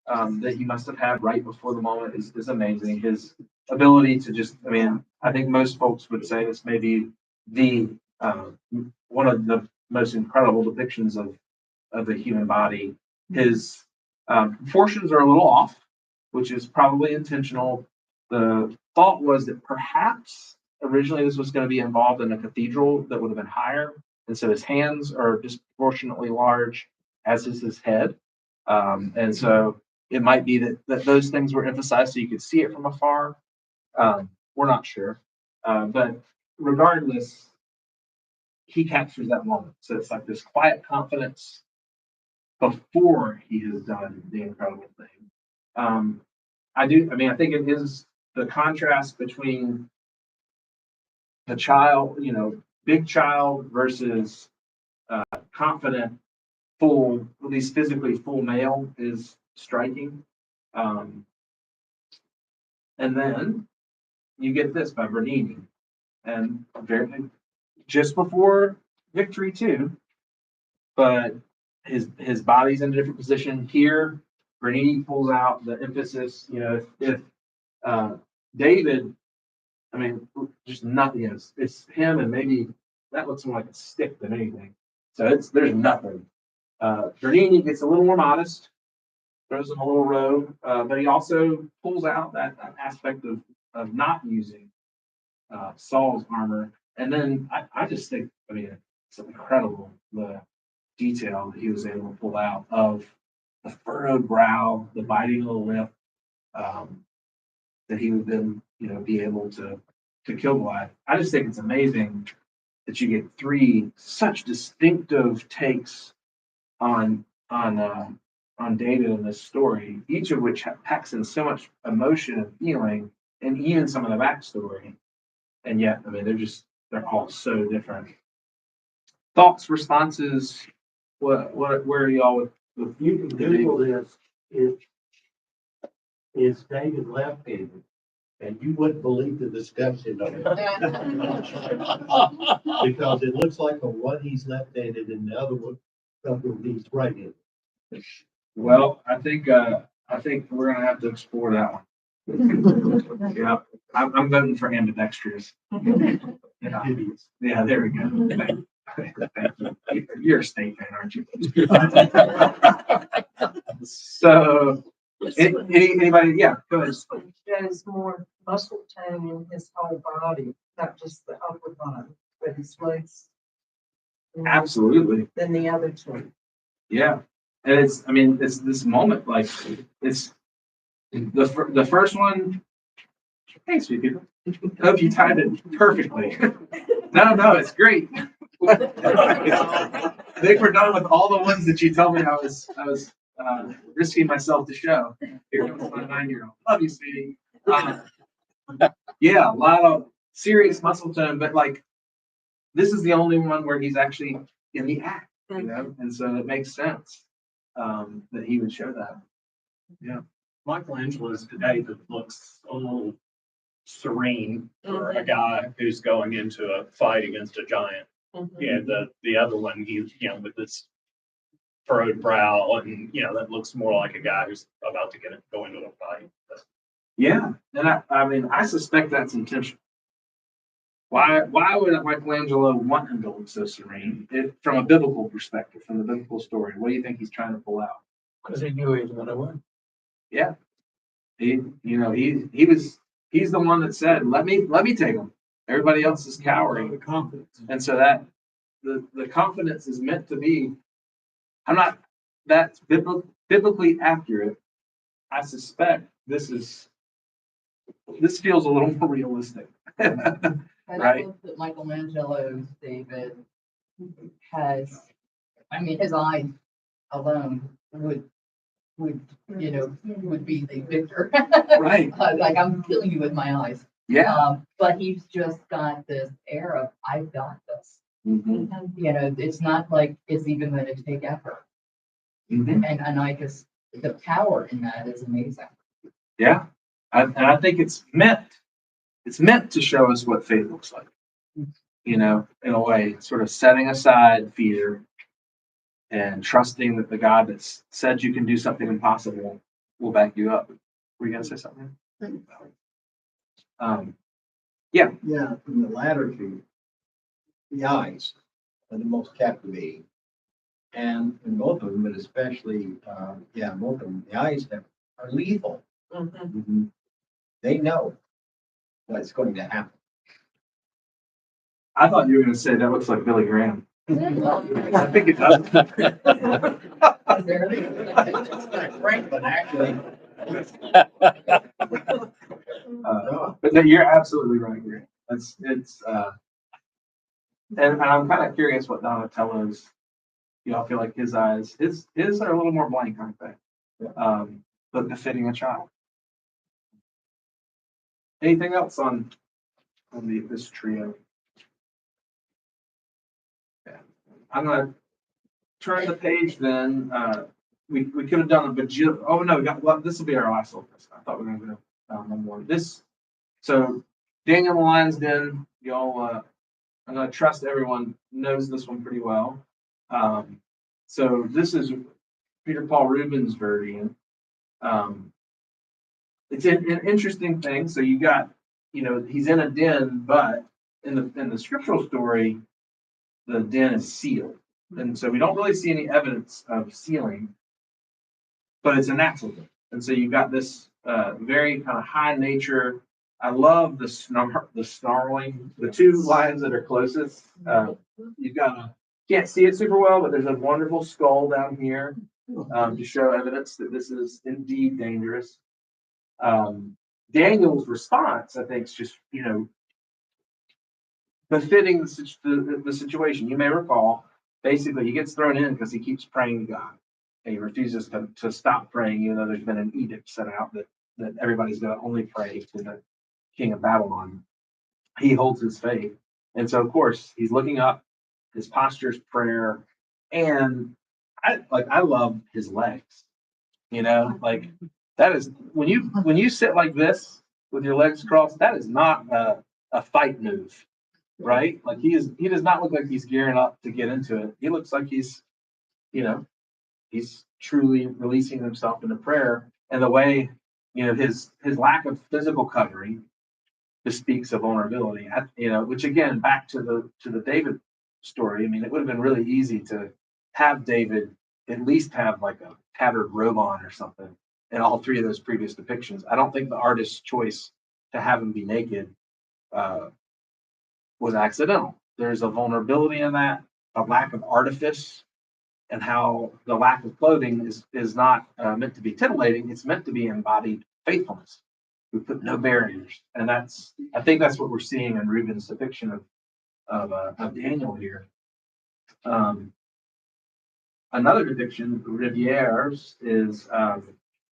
that he must have had right before the moment is amazing. His ability to just, I mean, I think most folks would say this may be the one of the most incredible depictions of the human body. His proportions are a little off, which is probably intentional. The thought was that perhaps originally this was going to be involved in a cathedral that would have been higher, and so his hands are disproportionately large, as is his head, and so it might be that those things were emphasized so you could see it from afar. We're not sure, but regardless, he captures that moment. So it's like this quiet confidence before he has done the incredible thing. I think it is the contrast between the child, big child versus confident, full, at least physically full male is striking. And then you get this by Bernini. And just before victory too, but his body's in a different position here. Bernini pulls out the emphasis, if David, I mean, just nothing else. It's him and maybe that looks more like a stick than anything. So there's nothing. Bernini gets a little more modest, throws him a little robe, but he also pulls out that aspect of not using Saul's armor. And then I just think, I mean, it's incredible the detail that he was able to pull out of the furrowed brow, the biting of the lip, that he would then, be able to kill Goliath. I just think it's amazing that you get three such distinctive takes on David in this story, each of which packs in so much emotion and feeling, and even some of the backstory. And yet, I mean, they're all so different. Thoughts, responses, where are y'all with You can Google this, is David left-handed? And you wouldn't believe the discussion of it. Because it looks like on one he's left-handed and the other one he's right-handed. Well, I think we're gonna have to explore that one. Yeah, I'm voting for ambidextrous. Yeah, there we go. Thank you. You're a state fan, aren't you? So, anybody? Yeah, go ahead. Shows more muscle tone in his whole body, not just the upper body, but his legs. Absolutely. Than the other two. Yeah, and it's this moment, like it's the first one. Hey, sweet people. Hope you timed it perfectly. No, it's great. I think we're done with all the ones that you told me I was risking myself to show. Here comes my 9-year-old. Love you, sweetie. Yeah, a lot of serious muscle tone, but like this is the only one where he's actually in the act, and so it makes sense that he would show that. Yeah, Michelangelo's David looks a little serene for a guy who's going into a fight against a giant. Yeah, the other one, he's with this furrowed brow, and that looks more like a guy who's about to go into a fight. Yeah, and I suspect that's intentional. Why would Michelangelo want him to look so serene? From a biblical perspective, from the biblical story, what do you think he's trying to pull out? Because he knew he was going to win. Yeah, he's the one that said, "Let me take him." Everybody else is cowering. The confidence. And so that the confidence is meant to be, that's biblically accurate. I suspect this feels a little more realistic. And I Right. love that Michelangelo's David has, I mean, his eyes alone would be the victor. Right. Like, I'm killing you with my eyes. Yeah. But he's just got this air of, I've got this. Mhm. It's not like it's even going to take effort. Mhm. And I just, the power in that is amazing. Yeah. And I think it's meant to show us what faith looks like. In a way, sort of setting aside fear and trusting that the God that said you can do something impossible will back you up. Were you going to say something? Yeah. Yeah, from the latter two, the eyes are the most captivating. And in both of them, but especially, both of them, the eyes are lethal. Mm-hmm. They know what's going to happen. I thought you were going to say that looks like Billy Graham. I think it does. Franklin, actually. But no, you're absolutely right, Graham. And I'm kind of curious what Donatello's. I feel like his eyes, his are a little more blank, aren't they? But befitting a child. Anything else on this trio? Yeah. I'm gonna turn the page then. We could have done a bajillion. Oh no, this will be our last one. I thought we were gonna go one more. So Daniel in the Lion's Den, y'all. I'm gonna trust everyone knows this one pretty well. So this is Peter Paul Rubens' version. It's an interesting thing. So you got, he's in a den, but in the scriptural story, the den is sealed. And so we don't really see any evidence of sealing, but it's a natural den. And so you've got this very kind of high nature. I love the snarling, the two lions that are closest. You've got can't see it super well, but there's a wonderful skull down here to show evidence that this is indeed dangerous. Daniel's response, I think, is just, befitting the situation. You may recall, basically, he gets thrown in because he keeps praying to God. And he refuses to stop praying, even though there's been an edict set out that everybody's going to only pray to the king of Babylon. He holds his faith. And so, of course, he's looking up, his posture's prayer. And I love his legs, like that is when you sit like this with your legs crossed, that is not a fight move, right? Like he does not look like he's gearing up to get into it. He looks like he's truly releasing himself into prayer. And the way, his lack of physical covering bespeaks of vulnerability, which again, back to the David story. I mean, it would have been really easy to have David at least have like a tattered robe on or something in all three of those previous depictions. I don't think the artist's choice to have him be naked was accidental. There's a vulnerability in that, a lack of artifice, and how the lack of clothing is not meant to be titillating. It's meant to be embodied faithfulness. We put no barriers, and I think that's what we're seeing in Rubens' depiction of Daniel here. Another depiction, Riviere's, is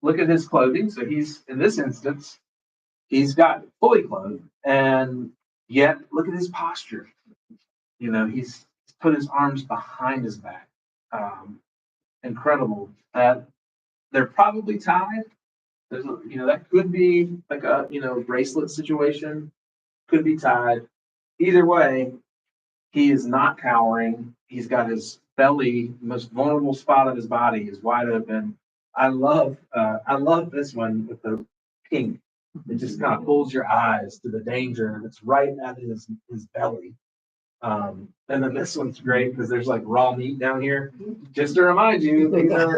look at his clothing. So he's, in this instance, he's got fully clothed, and yet look at his posture. He's put his arms behind his back. Incredible. They're probably tied. That could be like a bracelet situation. Could be tied. Either way, he is not cowering. He's got his belly, the most vulnerable spot of his body, is wide open. I love this one with the pink. It just kind of pulls your eyes to the danger that's right at his belly. And then this one's great because there's like raw meat down here. Just to remind you,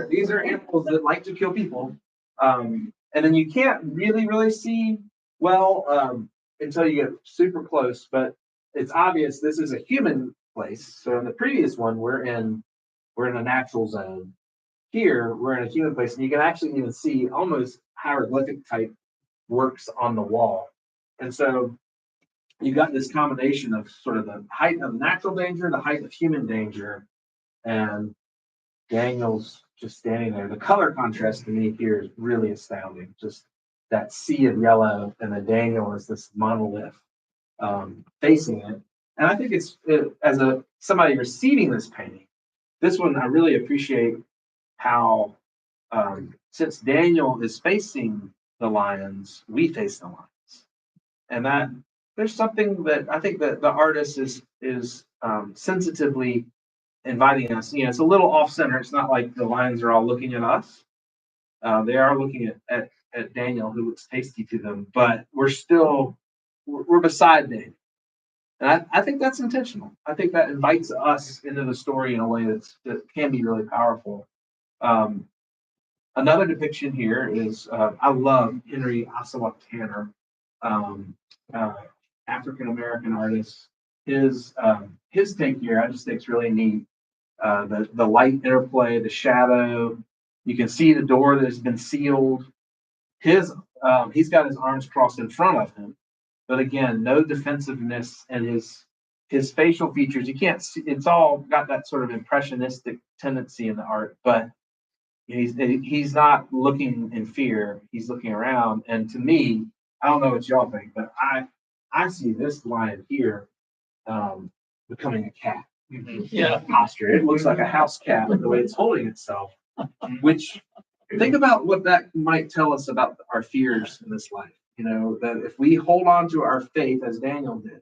these are animals that like to kill people. And then you can't really see well. until you get super close, but it's obvious this is a human place. So in the previous one, we're in a natural zone. Here, we're in a human place, and you can actually even see almost hieroglyphic type works on the wall. And so you got this combination of sort of the height of natural danger, the height of human danger, and Daniel's just standing there. The color contrast to me here is really astounding. Just that sea of yellow, and then Daniel is this monolith facing it. And I think as somebody receiving this painting, this one I really appreciate how since Daniel is facing the lions, we face the lions, and that there's something that I think that the artist is sensitively inviting us. You know, it's a little off center. It's not like the lions are all looking at us. They are looking at Daniel, who looks tasty to them, but we're beside Daniel. And I think that's intentional. I think that invites us into the story in a way that can be really powerful. Another depiction here is I love Henry Ossawa Tanner, African American artist. His take here I just think is really neat. The light interplay, the shadow. You can see the door that has been sealed. He's got his arms crossed in front of him, but again, no defensiveness, and his facial features. You can't see. It's all got that sort of impressionistic tendency in the art, but he's not looking in fear. He's looking around, and to me, I don't know what y'all think, but I see this lion here becoming a cat. Yeah, posture. It looks like a house cat the way it's holding itself. Which, think about what that might tell us about our fears in this life. You know, that if we hold on to our faith as Daniel did,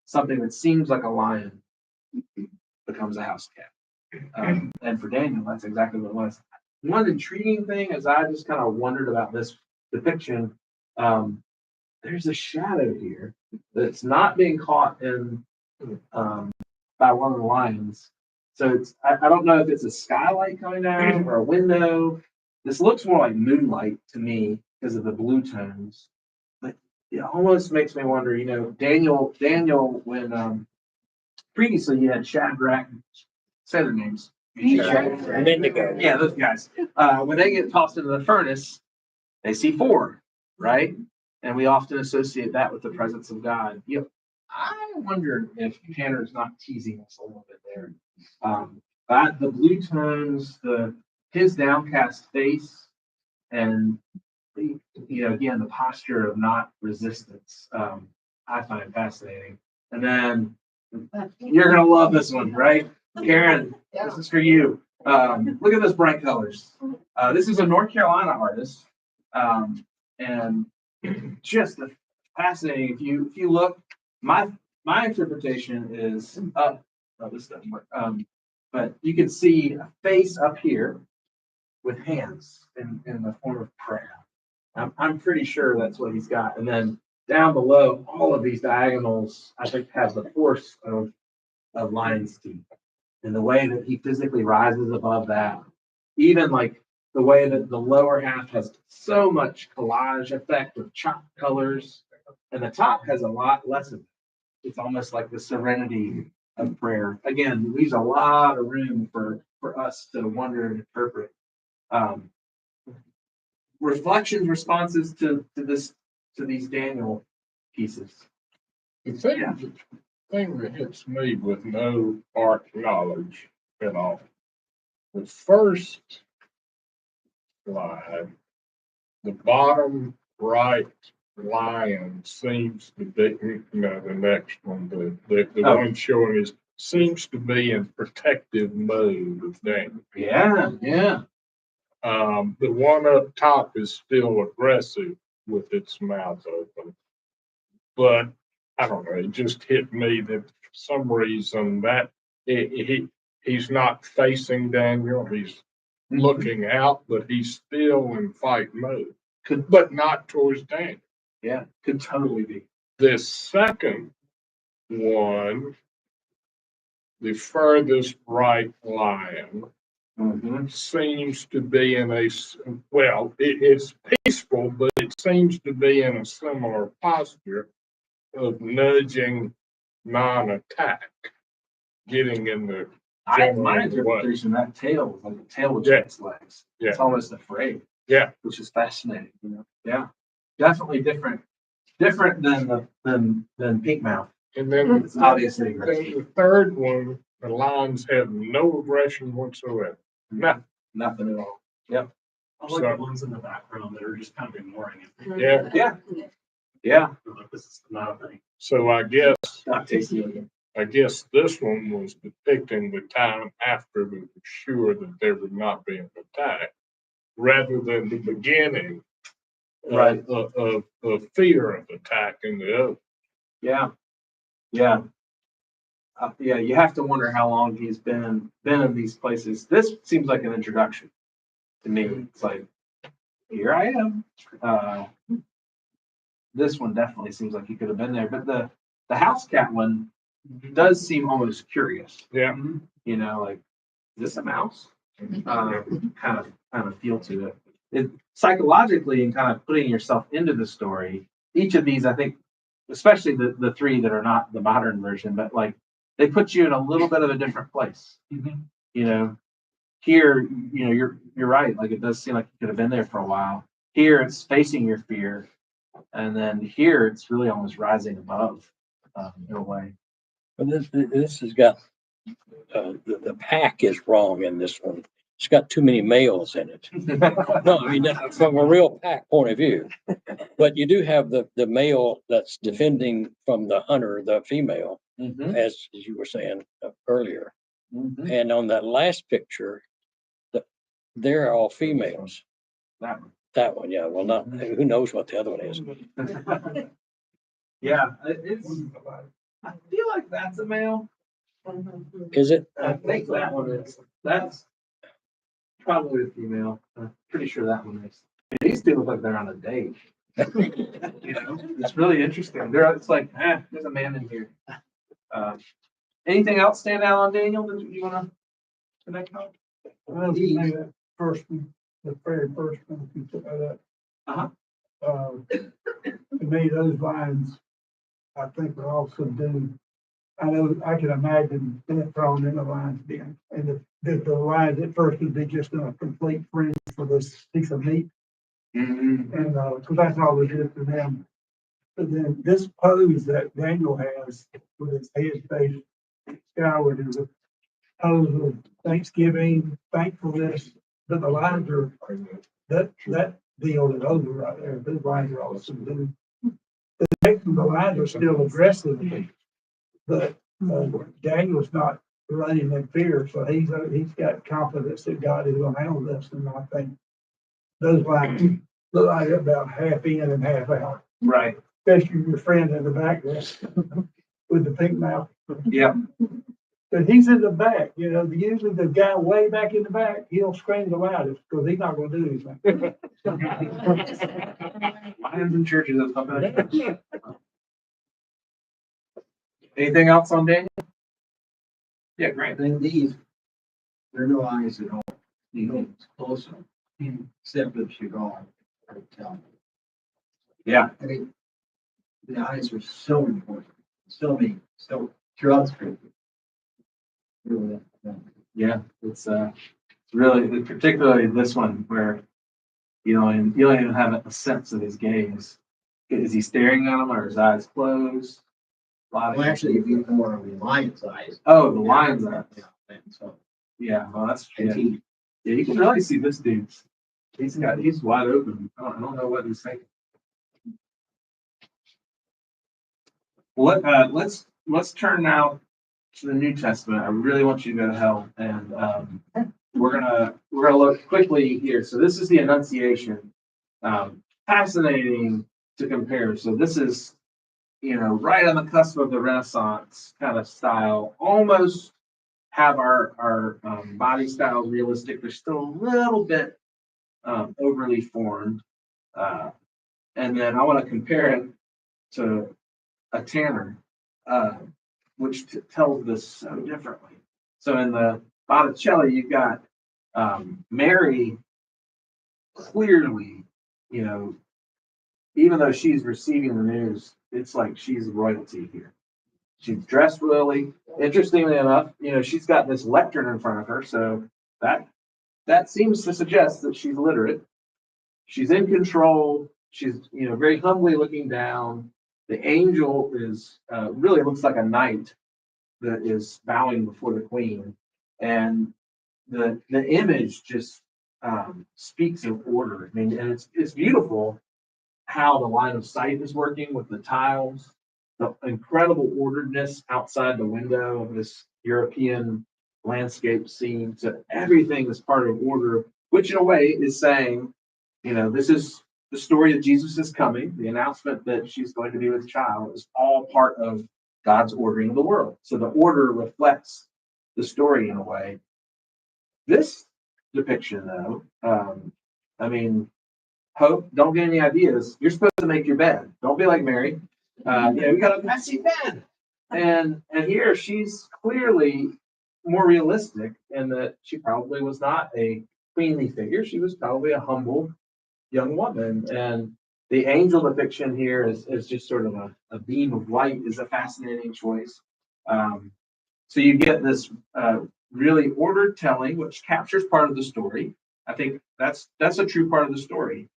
something that seems like a lion becomes a house cat. And for Daniel, that's exactly what it was. One intriguing thing as I just kind of wondered about this depiction, there's a shadow here that's not being caught in by one of the lions. So I don't know if it's a skylight coming down or a window. This looks more like moonlight to me because of the blue tones. But it almost makes me wonder, you know, Daniel, when previously you had Shadrach, say their names. And Indigo. Yeah, those guys. When they get tossed into the furnace, they see four, right? And we often associate that with the presence of God. You know, I wonder if Tanner's not teasing us a little bit there. But the blue tones, his downcast face, and again, the posture of not resistance, I find fascinating. And then you're gonna love this one, right? Karen, this is for you. Look at those bright colors. This is a North Carolina artist, and just fascinating. If you look, my interpretation is up. Oh, this doesn't work. But you can see a face up here with hands in the form of prayer. I'm pretty sure that's what he's got. And then down below, all of these diagonals, I think, have the force of lion's teeth. And the way that he physically rises above that, even like the way that the lower half has so much collage effect of chopped colors, and the top has a lot less of it. It's almost like the serenity of prayer. Again, leaves a lot of room for us to wonder and interpret. Reflections, responses to these Daniel pieces. The thing that hits me with no art knowledge at all, the first slide, the bottom right lion seems to be, the next one, the one showing seems to be in protective mode of Daniel. Yeah. The one up top is still aggressive with its mouth open. But I don't know, it just hit me that for some reason that he's not facing Daniel, he's looking out, but he's still in fight mode. But not towards Daniel. Yeah, could totally be. The second one, the furthest right lion, seems to be in it's peaceful, but it seems to be in a similar posture of nudging non-attack, getting in the My general way. interpretation, that tail was like the tail with Yeah. its legs. Yeah. It's almost afraid. Yeah. Which is fascinating, you know? Yeah. Definitely different than pink mouth. And then It's obviously the aggressive. third one, the lions have no aggression whatsoever. Nothing. Nothing at all. Yep. I like the ones in the background that are just kind of ignoring it. Yeah. Yeah. Yeah. Like, this is not a thing. So I guess Not tasty again. this one was depicting the time after we were sure that there would not be an attack, rather than the beginning Right. of fear of attack in the other. Yeah. Yeah. Yeah, you have to wonder how long he's been in these places. This seems like an introduction to me. It's like, here I am. This one definitely seems like he could have been there, but the house cat one does seem almost curious. Yeah. You know, like, is this a mouse? Kind of feel to it. It psychologically, and kind of putting yourself into the story. Each of these, I think, especially the three that are not the modern version, but like they put you in a little bit of a different place. You know, here, you know, you're right. Like, it does seem like you could have been there for a while. Here, it's facing your fear, and then here, it's really almost rising above in a way. But this has got, the pack is wrong in this one. It's got too many males in it. No, I mean, from a real pack point of view. But you do have the male that's defending from the hunter, the female, as you were saying earlier. And on that last picture, they're all females. That one, yeah. Well, not, who knows what the other one is. Yeah, I feel like that's a male. Is it? I think that one is. That's probably a female. I'm pretty sure that one is. These two look like they're on a date. You know, it's really interesting. It's like, there's a man in here. Anything else stand out on Daniel that you want to connect on? Well, maybe that first one, the very first one, if you took that up. To me, those lines, I think would also do. I know, I can imagine that thrown in the lines being, and the lines at first would be just a complete fringe for this piece of meat. And, cause that's all it is to them. But then this pose that Daniel has with his head faced skyward is a pose of thanksgiving, thankfulness, but the lines are, that deal is over right there. Those lines are all subdued. The next one, the lines are still aggressive, but Daniel's not running in fear, so he's got confidence that God is going to handle this, and I think those lines look like about half in and half out. Right. Especially your friend in the back there with the pink mouth. Yeah. But he's in the back, you know, usually the guy way back in the back, he'll scream the loudest because he's not going to do anything. Lions in churches. Anything else on Daniel? Yeah, great. Then these, there are no eyes at all. You know, it's close, except if you go, I tell. Yeah. I mean, the eyes are so important, so mean, so throughout Scripture. Really, Yeah, it's really, particularly this one where, you know, and you don't even have a sense of his gaze. Is he staring at him or his eyes closed? well, actually, if you more of the lion's eyes. Oh, the lion's eyes. Yeah, so. Yeah, well, that's And true. he, Yeah, you can really see this dude. He's wide open. I don't know what he's thinking. Well, let's turn now to the New Testament. I really want you to go to hell, and we're gonna look quickly here. So this is the Annunciation. Fascinating to compare. So this is, you know, right on the cusp of the Renaissance kind of style. Almost have our body style realistic. There's still a little bit overly formed, and then I want to compare it to a Tanner, which tells this so differently. So in the Botticelli, you've got Mary clearly, you know, even though she's receiving the news it's like she's royalty here. She's dressed royally. Interestingly enough, she's got this lectern in front of her, so that seems to suggest that she's literate. She's in control. She's, very humbly looking down. The angel is really looks like a knight that is bowing before the queen, and the image just speaks of order. I mean, and it's beautiful how the line of sight is working with the tiles, the incredible orderedness outside the window of this European landscape scene. So everything is part of order, which in a way is saying, this is the story that Jesus is coming. The announcement that she's going to be with child is all part of God's ordering of the world. So the order reflects the story in a way. This depiction, though, Hope, don't get any ideas. You're supposed to make your bed. Don't be like Mary. We got a messy bed. And here she's clearly more realistic in that she probably was not a queenly figure. She was probably a humble young woman. And the angel depiction here is just sort of a beam of light is a fascinating choice. So you get this really ordered telling, which captures part of the story. I think that's a true part of the story.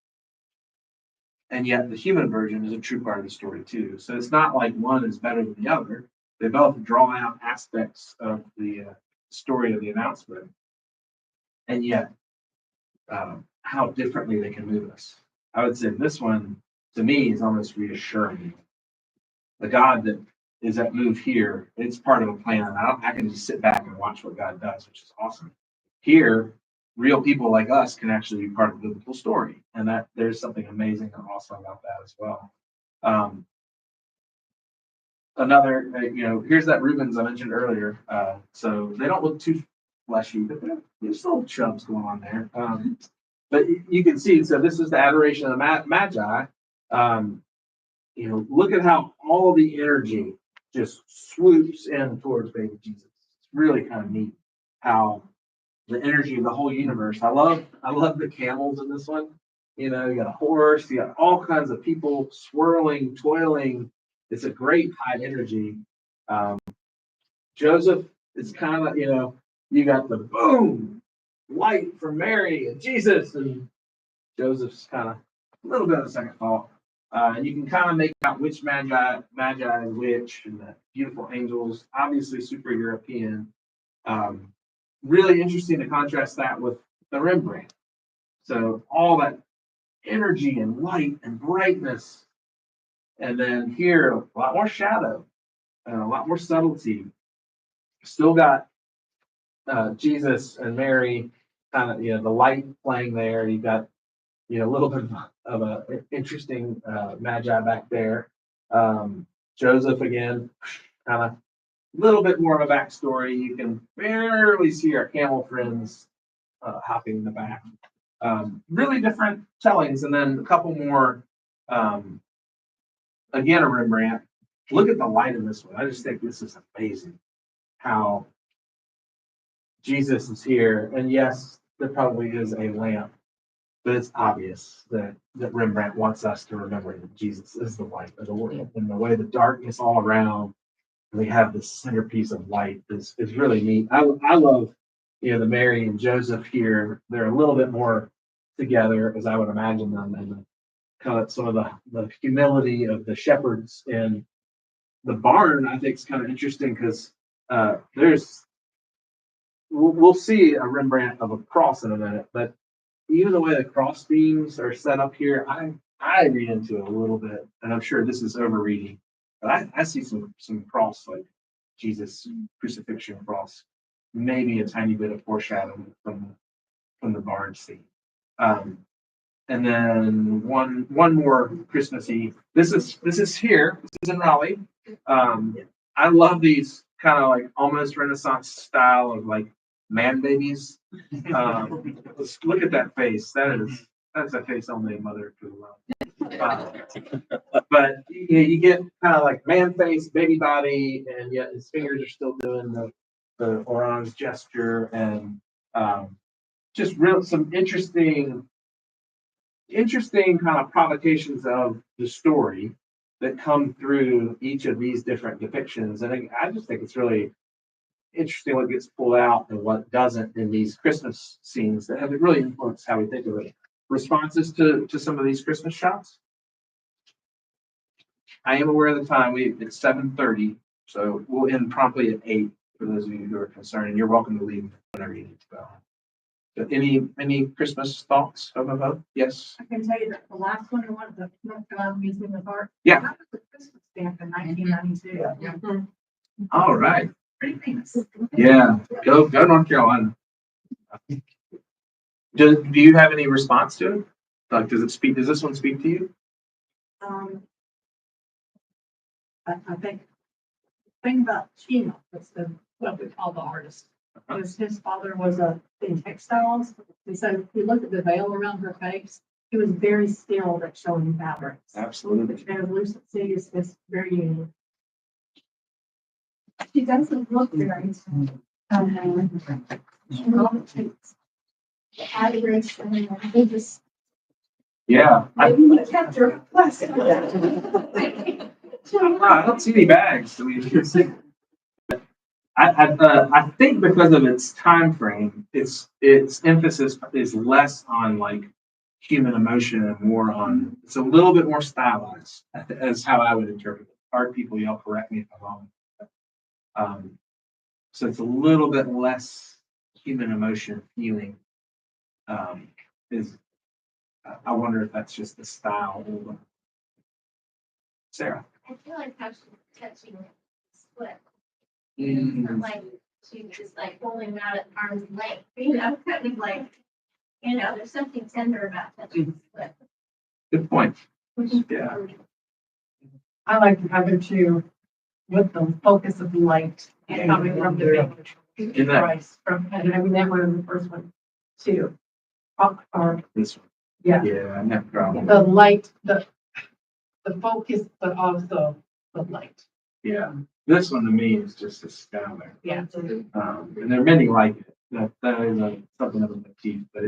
And yet the human version is a true part of the story too. So it's not like one is better than the other. They both draw out aspects of the story of the announcement. And yet how differently they can move us. I would say this one, to me, is almost reassuring. The God that is at move here, it's part of a plan. I can just sit back and watch what God does, which is awesome. Here, real people like us can actually be part of the biblical story. And that there's something amazing and awesome about that as well. Another, here's that Rubens I mentioned earlier. So they don't look too fleshy, but there's little chubs going on there. But you can see, so this is the adoration of the Magi. Look at how all the energy just swoops in towards baby Jesus. It's really kind of neat how the energy of the whole universe. I love the camels in this one. You got a horse, you got all kinds of people swirling, toiling. It's a great high energy. Joseph is kind of, you got the boom, light from Mary and Jesus, and Joseph's kind of a little bit of a second thought. And you can kind of make out which magi is which, and the beautiful angels, obviously super European. Really interesting to contrast that with the Rembrandt. So all that energy and light and brightness. And then here, a lot more shadow and a lot more subtlety. Still got Jesus and Mary, kind of, the light playing there. You got, a little bit of an interesting magi back there. Joseph again, kind of a little bit more of a backstory. You can barely see our camel friends hopping in the back. Really different tellings, and then a couple more. Again, a Rembrandt. Look at the light in this one. I just think this is amazing. How Jesus is here, and yes, there probably is a lamp, but it's obvious that Rembrandt wants us to remember that Jesus is the light of the world, and the way the darkness all around, we have this centerpiece of light is really neat. I love, the Mary and Joseph here. They're a little bit more together, as I would imagine them, and kind of some of the humility of the shepherds in the barn. I think is kind of interesting because we'll see a Rembrandt of a cross in a minute, but even the way the cross beams are set up here, I read into it a little bit, and I'm sure this is overreading, but I see some cross, like Jesus crucifixion cross, maybe a tiny bit of foreshadowing from the barn scene. And then one more Christmassy. This is here. This is in Raleigh. I love these kind of like almost Renaissance style of like man babies. Let's look at that face. That's a face only a mother could love. But you get kind of like man face, baby body, and yet his fingers are still doing the orange gesture, and just real some interesting kind of provocations of the story. that come through each of these different depictions. And I just think it's really interesting what gets pulled out and what doesn't in these Christmas scenes that have really influenced how we think of it. Responses to some of these Christmas shots? I am aware of the time. It's 7:30, so we'll end promptly at 8 for those of you who are concerned. And you're welcome to leave whenever you need to go. But any Christmas thoughts? Yes. I can tell you that the last one, the one, the North Carolina Museum of Art. Yeah. That was a Christmas stamp in 1992. All right. Pretty famous. Yeah. Go North Carolina. Do you have any response to it? Like, does this one speak to you? I think, thing about Chino, that's what we call the artist, because his father was in textiles. And so if you look at the veil around her face, he was very skilled at showing fabrics. Absolutely. The translucency is very unique. She doesn't look very, the adoration and they just, Yeah. maybe we kept her last. I don't see any bags. I think because of its time frame, its emphasis is less on like human emotion and more on, it's a little bit more stylized. That's how I would interpret it. Art people, y'all correct me if I'm wrong. So it's a little bit less human emotion feeling. I wonder if that's just the style. Sarah. I feel like how she's touching it split. Mm. It's not like she's just like holding it out at arm's length, kind of like, there's something tender about touching the split. Good point. Yeah. I like how too with the focus of light coming from the baby In that- Christ from, and I mean, that one, the first one too. Or, This one. yeah, Yeah, no problem. the light, the focus, but also the light. Yeah. This one to me is just astounding. Yeah. And there are many like it. That is something of a motif, but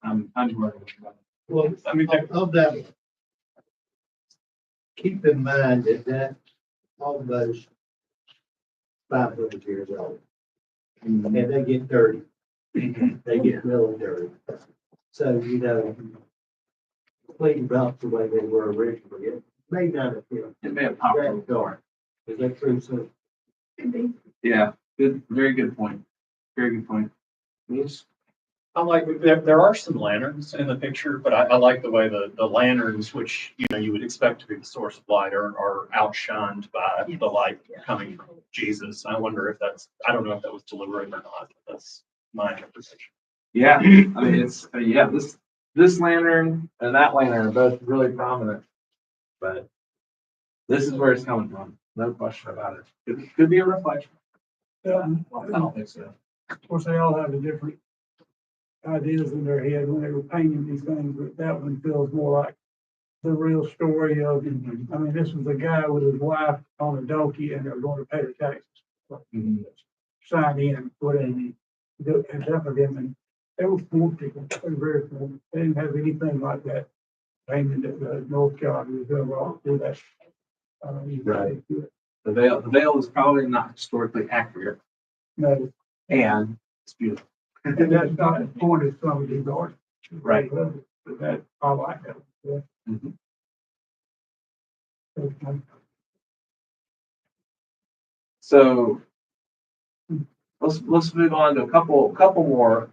I'm working with it. Well, of that, keep in mind that almost 500 years old. And they get dirty. They get really dirty. So, clean about the way they were originally. It may not have been. It may have popped That over. dark. Is that true? So, Yeah. Good. Very good point. Very good point. Yes. I like, there are some lanterns in the picture, but I like the way the lanterns, which, you would expect to be the source of light are outshined by the light coming from Jesus. I wonder if I don't know if that was deliberate or not, but that's my interpretation. Yeah. I mean, this lantern and that lantern are both really prominent, but this is where it's coming from. No question about it. It could be a reflection. Yeah. I don't think so. Of course, they all have a different ideas in their head when they were painting these things, but that one feels more like the real story of, I mean, this was a guy with his wife on a donkey and they're going to pay their taxes. Sign in, whatever, and half of them, and they were poor people, they were very poor. They didn't have anything like that painted at North Carolina, was ever all through that. Right. The veil is probably not historically accurate, No, and it's beautiful. and that's not the point of some of these arts. Right. But that, I like that. Yeah. Mhm. Okay. So let's move on to a couple more.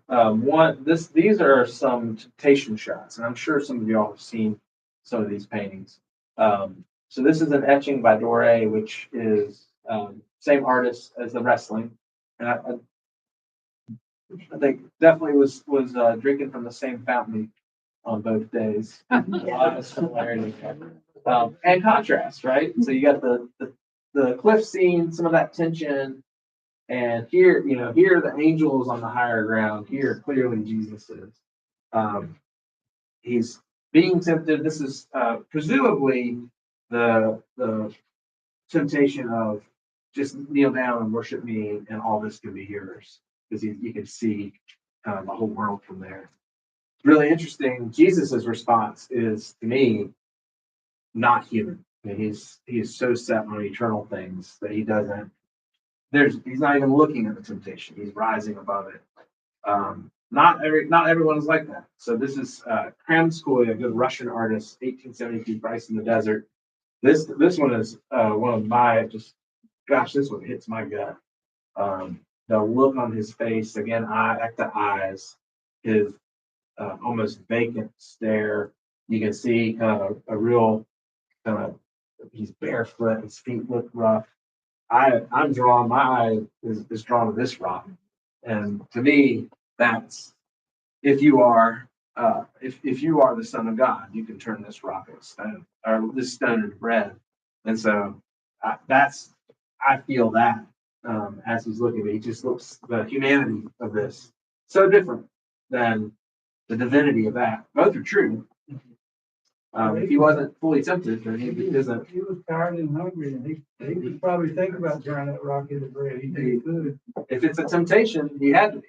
These are some temptation shots, and I'm sure some of y'all have seen some of these paintings. So this is an etching by Doré, which is same artist as the wrestling, and I think definitely was drinking from the same fountain on both days. A lot of similarity and contrast, right? So you got the cliff scene, some of that tension, and here the angel is on the higher ground. Here clearly Jesus is. He's being tempted. This is presumably the temptation of just kneel down and worship me, and all this can be yours, because you can see the whole world from there. Really interesting. Jesus's response is, to me, not human. I mean, he is so set on eternal things that he doesn't. He's not even looking at the temptation. He's rising above it. Not everyone is like that. So this is Kramskoy, a good Russian artist, 1872, Christ in the Desert. This one is one of my this one hits my gut. The look on his face, again, eye to eyes, his almost vacant stare. You can see kind of a real kind of, he's barefoot, his feet look rough. I'm drawn, my eye is drawn to this rock. And to me, that's, if you are the Son of God, you can turn this rock into stone, or this stone into bread. And so I feel that as he's looking at it, he just looks, the humanity of this so different than the divinity of that. Both are true. If he wasn't fully tempted, then he doesn't. He was tired and hungry, and he could probably think about turning that rock into bread. He could. If it's a temptation, he had to be.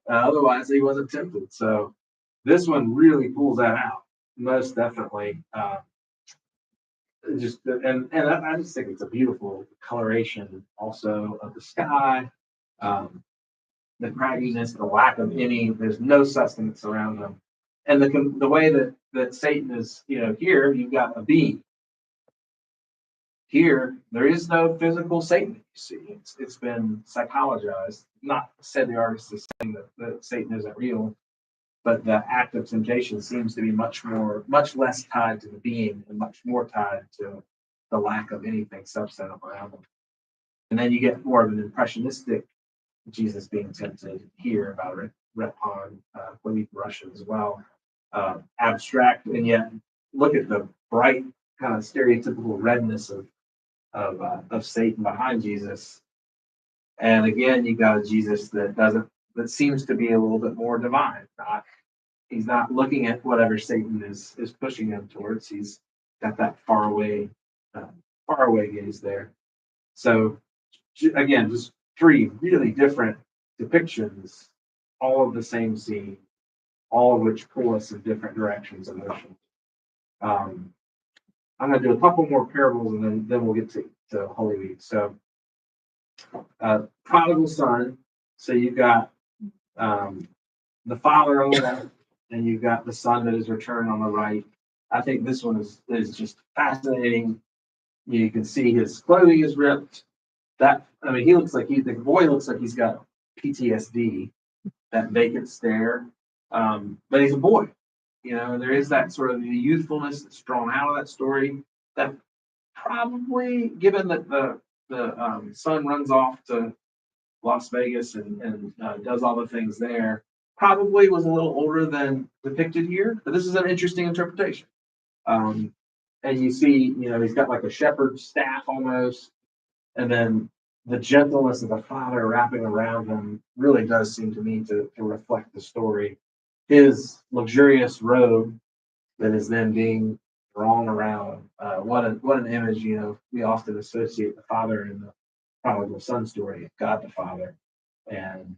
Otherwise, he wasn't tempted. So this one really pulls that out, most definitely. I just think it's a beautiful coloration also of the sky, the cragginess, the lack of any. There's no sustenance around them, and the way that Satan is, here you've got a being. Here, there is no physical Satan. You see, it's been psychologized. Not said the artist is saying that Satan isn't real, but the act of temptation seems to be much less tied to the being and much more tied to the lack of anything substantive around them. And then you get more of an impressionistic Jesus being tempted here about Repon, I believe Russian as well, abstract, and yet look at the bright kind of stereotypical redness of Satan behind Jesus. And again, you got a Jesus that seems to be a little bit more divine. He's not looking at whatever Satan is pushing him towards. He's got that far away gaze there. So again, just three really different depictions, all of the same scene, all of which pull us in different directions emotionally. I'm going to do a couple more parables, and then we'll get to Holy Week. So, prodigal son. So you've got the father on the left, and you've got the son that is returned on the right. I think this one is just fascinating. You can see his clothing is ripped. The boy looks like he's got PTSD, that vacant stare. But he's a boy. There is that sort of the youthfulness that's drawn out of that story that probably, given that the son runs off to Las Vegas and does all the things there, probably was a little older than depicted here. But this is an interesting interpretation. And you see, he's got like a shepherd's staff almost, and then the gentleness of the father wrapping around him really does seem to me to reflect the story. His luxurious robe that is then being drawn around. What an image, we often associate the father in the prodigal son story of God the Father. And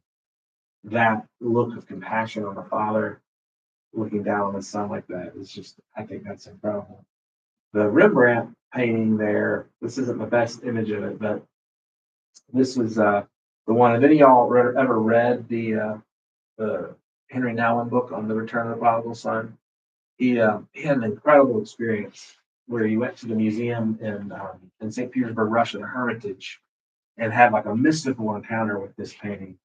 that look of compassion on the father looking down on his son like that is just, I think that's incredible. The Rembrandt painting there, this isn't the best image of it, but this was the one. Have any of y'all ever read the Henry Nouwen book on the Return of the Prodigal Son? He had an incredible experience where he went to the museum in St. Petersburg, Russia, the Hermitage, and had like a mystical encounter with this painting.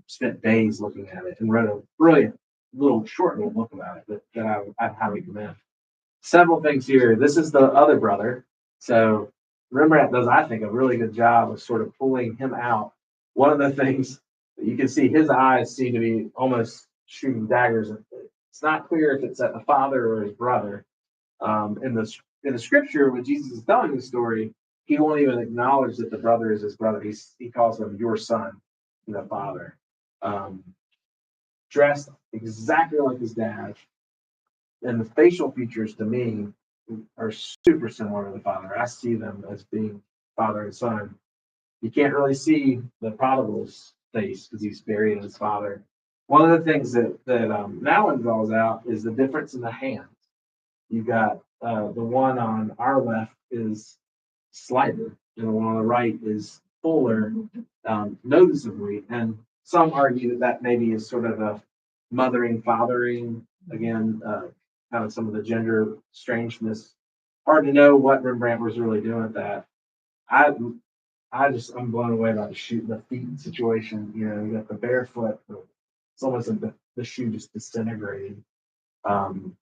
Spent days looking at it and wrote a brilliant short little book about it that I highly recommend. Several things here. This is the other brother. So Rembrandt does, I think, a really good job of sort of pulling him out. One of the things that you can see, his eyes seem to be almost shooting daggers. It's not clear if it's at the father or his brother. In the scripture, when Jesus is telling the story, he won't even acknowledge that the brother is his brother. He calls him your son, the father. Dressed exactly like his dad. And the facial features to me are super similar to the father. I see them as being father and son. You can't really see the prodigal's face because he's buried in his father. One of the things that Nouwen draws out is the difference in the hands. You've got the one on our left is slighter, and the one on the right is fuller, noticeably. And some argue that that maybe is sort of a mothering, fathering, again, kind of some of the gender strangeness. Hard to know what Rembrandt was really doing with that. I'm blown away by the feet situation. You know, you got the barefoot, it's almost like the shoe just disintegrated. And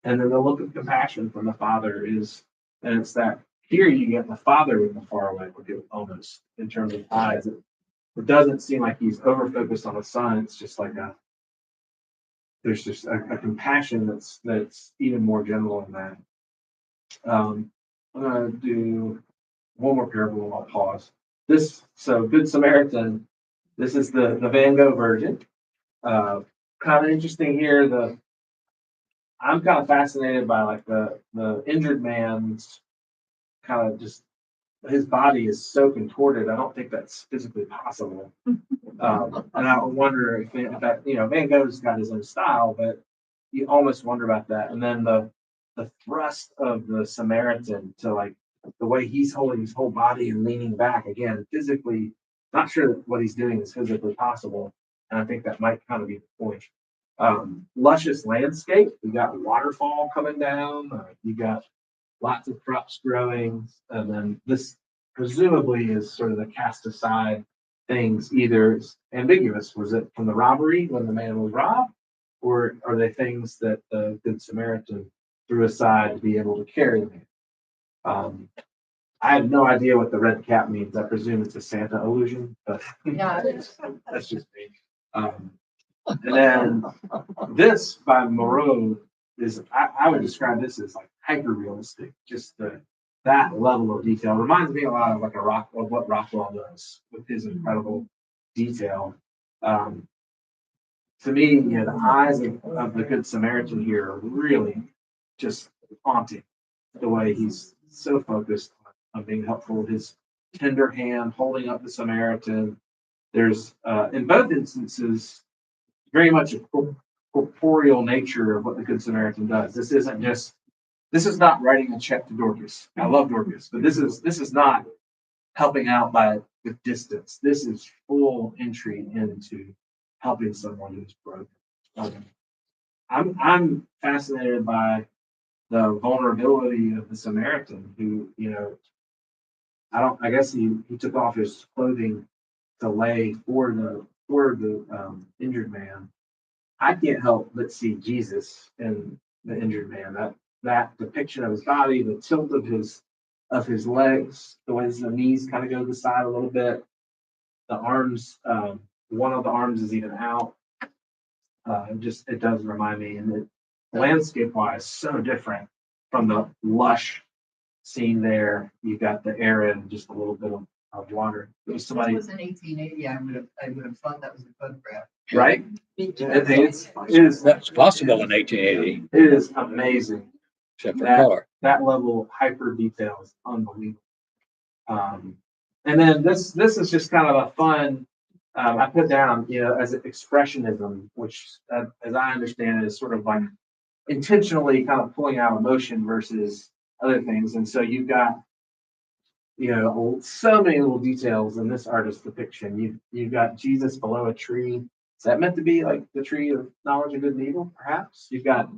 then the look of compassion from the father is, and it's that here you get the father with the faraway look almost in terms of eyes. It doesn't seem like he's over focused on the son. It's just like there's just a compassion that's even more general than that. I'm gonna do one more parable and I'll pause. So Good Samaritan, this is the Van Gogh version. Kind of interesting here, I'm kind of fascinated by like the injured man's kind of just his body is so contorted. I don't think that's physically possible. And I wonder if that, you know, Van Gogh's got his own style, but you almost wonder about that. And then the thrust of the Samaritan to like the way he's holding his whole body and leaning back again, physically, not sure that what he's doing is physically possible. And I think that might kind of be the point. Luscious landscape. We got waterfall coming down. You got lots of crops growing, and then this presumably is sort of the cast aside things. Either it's ambiguous. Was it from the robbery when the man was robbed, or are they things that the Good Samaritan threw aside to be able to carry them? I have no idea what the red cap means. I presume it's a Santa allusion, but Yeah. that's just me. And then this by Moreau is, I would describe this as like hyper realistic. Just that level of detail reminds me a lot of like what Rockwell does with his incredible detail. To me, you know, the eyes of the Good Samaritan here are really just haunting. The way he's so focused on being helpful, his tender hand holding up the Samaritan. There's in both instances very much a corporeal nature of what the Good Samaritan does. This is not writing a check to Dorcas. I love Dorcas, but this is not helping out with distance. This is full entry into helping someone who's broken. I'm fascinated by the vulnerability of the Samaritan who, you know, I guess he took off his clothing to lay for the injured man. I can't help but see Jesus in the injured man. That depiction of his body, the tilt of his legs, the way the knees kind of go to the side a little bit. The arms, one of the arms is even out. It does remind me, and the landscape wise, so different from the lush scene there. You got the arid and just a little bit of water. It was somebody. This was in 1880. I would have thought that was a photograph. Right? That's possible in 1880. It is amazing. Except for color. That level of hyper detail is unbelievable. And then this is just kind of a fun. I put down, you know, as expressionism, which, as I understand it, is sort of like intentionally kind of pulling out emotion versus other things. And so you've got, you know, so many little details in this artist's depiction. You've got Jesus below a tree. Is that meant to be like the tree of knowledge of good and evil? Perhaps. You've got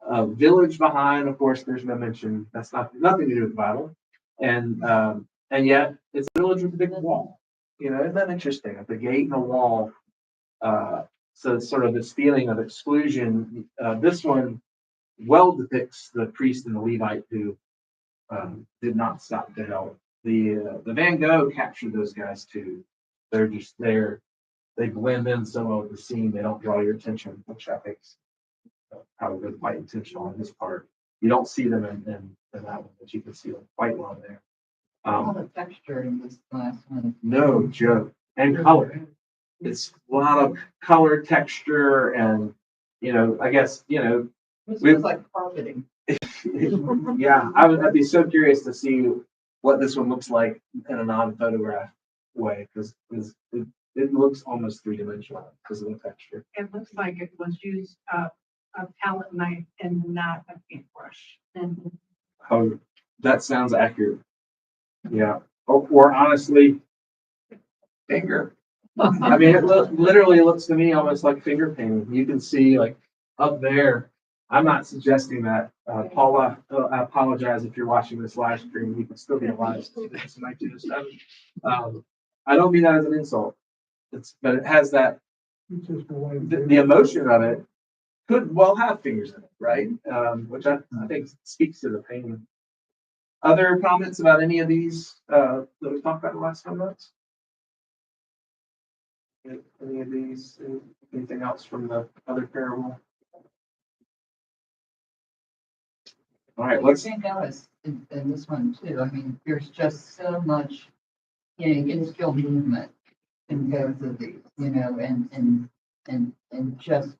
a village behind. Of course, there's no mention. That's nothing to do with the Bible. And yet it's a village with a big wall. You know, isn't that interesting? At the gate and a wall. So it's sort of this feeling of exclusion. This one well depicts the priest and the Levite who did not stop to help. The Van Gogh captured those guys too. They're just there. They blend in so well with the scene. They don't draw your attention, which I think is probably quite intentional on his part. You don't see them in that one, but you can see them quite well there. All the texture in this last one. No joke. And color. It's a lot of color, texture, and, you know, I guess, you know. This was like carpeting. Yeah, I'd be so curious to see what this one looks like in a non-photograph way, because it looks almost three-dimensional because of the texture. It looks like it was used a palette knife and not a paintbrush. Oh, that sounds accurate. Yeah, or honestly, finger. I mean, it literally looks to me almost like finger painting. You can see like up there. I'm not suggesting that, Paula, I apologize if you're watching this live stream. You can still be alive. It's 1907. I don't mean that as an insult. But it has that, It's just the way. the emotion of it could well have fingers in it, right? Which I think speaks to the painting. Other comments about any of these, that we talked about the last 5 months? Any of these, anything else from the other parable? All right, I let's, think that was in this one too. I mean, there's just so much, you can feel movement in both of these, and just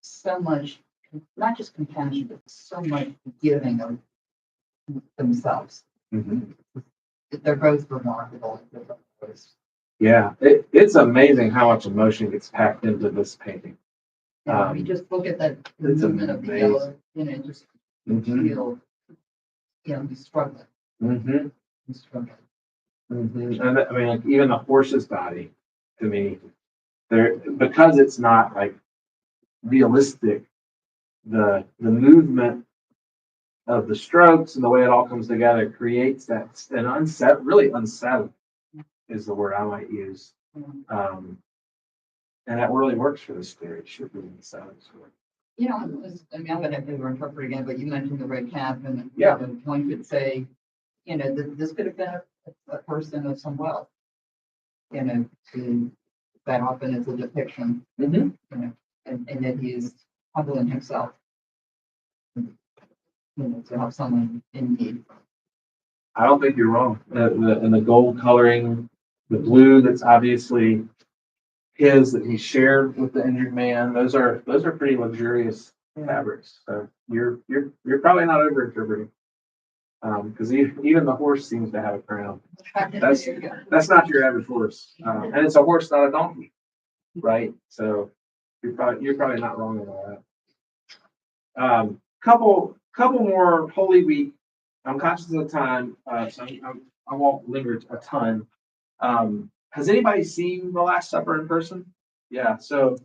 so much, not just compassion, but so much giving of themselves. They're both remarkable. in different ways. yeah, it's amazing how much emotion gets packed into this painting. And we just look at that the It's movement of the amazing. yellow, just feel, he's struggling. He's struggling. And I mean, like even the horse's body, to me, because it's not like realistic, the movement of the strokes and the way it all comes together creates that really unsettling is the word I might use. And that really works for the story. It should be unsettling. I'm gonna have to interpret again, but you mentioned the red cap and Yeah. one could say, this could have been a person of some wealth. That often is a depiction, and that he's humbling himself. To help someone in need. I don't think you're wrong. And the gold coloring, the blue that's obviously his that he shared with the injured man. Those are pretty luxurious fabrics. So you're probably not over interpreting. Because even the horse seems to have a crown. That's not your average horse, and it's a horse, not a donkey, right? So you're probably not wrong about that. Couple more Holy Week. I'm conscious of the time, so I won't linger a ton. Has anybody seen the Last Supper in person? Yeah, so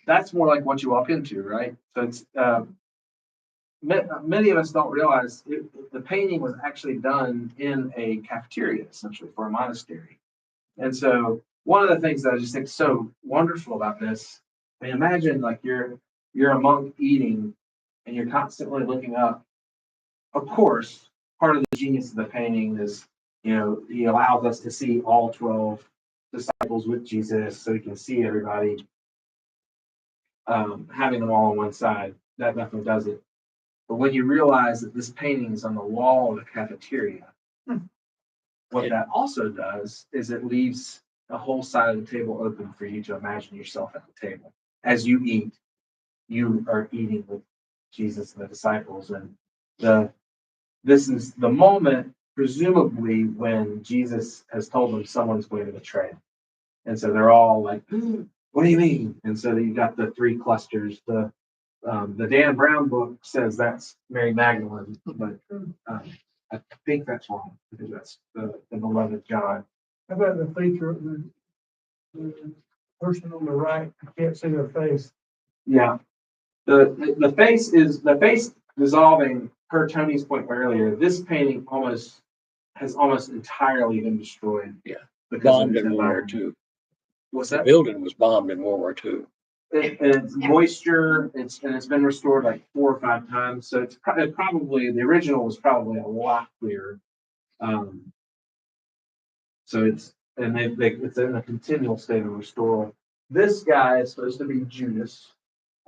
that's more like what you walk into, right? So it's many of us don't realize the painting was actually done in a cafeteria, essentially, for a monastery. And so one of the things that I just think is so wonderful about this, I mean, imagine like you're a monk eating and you're constantly looking up. Of course, part of the genius of the painting is, he allows us to see all 12 disciples with Jesus, so we can see everybody. Having them all on one side, that definitely does it. But when you realize that this painting is on the wall of the cafeteria, what that also does is it leaves the whole side of the table open for you to imagine yourself at the table. As you eat, you are eating with Jesus and the disciples. And this is the moment, presumably, when Jesus has told them someone's going to betray him. And so they're all like, what do you mean? And so you got the three clusters. The Dan Brown book says that's Mary Magdalene, but I think that's wrong because that's the beloved John. How about the feature of the person on the right? You can't see their face. Yeah. The face dissolving, per Tony's point earlier, this painting has almost entirely been destroyed. Yeah. Because Bombed in World War II. What's The that? building was bombed in World War II. It's moisture. It's been restored like 4 or 5 times. So it's probably the original was probably a lot clearer. So it's in a continual state of restoral. This guy is supposed to be Judas,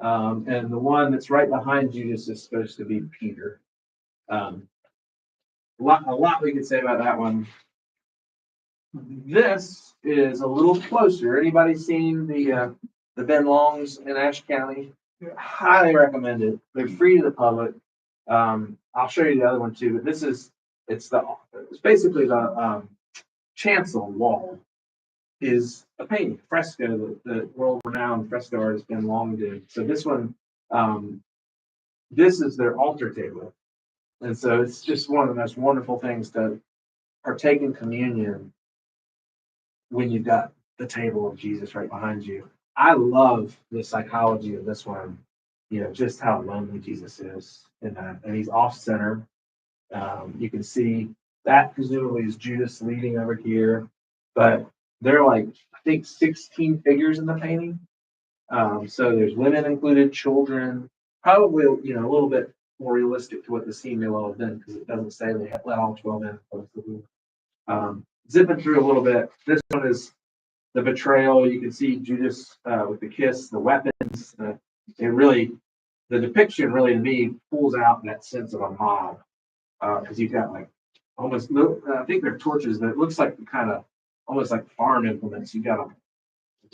and the one that's right behind Judas is supposed to be Peter. A lot we could say about that one. This is a little closer. Anybody seen the Ben Longs in Ashe County? Highly recommend it. They're free to the public. I'll show you the other one too, but it's basically the chancel wall is a painting, fresco that the world-renowned fresco artist Ben Long did. So this one this is their altar table. And so it's just one of the most wonderful things to partake in communion when you've got the table of Jesus right behind you. I love the psychology of this one, just how lonely Jesus is in that. And he's off center. You can see that presumably is Judas leading over here, but they're like, I think 16 figures in the painting. So there's women included, children, probably, a little bit more realistic to what the scene may well have been, because it doesn't say they let all 12 in. Zipping through a little bit, this one is the betrayal. You can see Judas with the kiss, the weapons. The depiction really, to me, pulls out that sense of a mob, because you've got like almost, I think they're torches, but it looks like kind of almost like farm implements. You've got a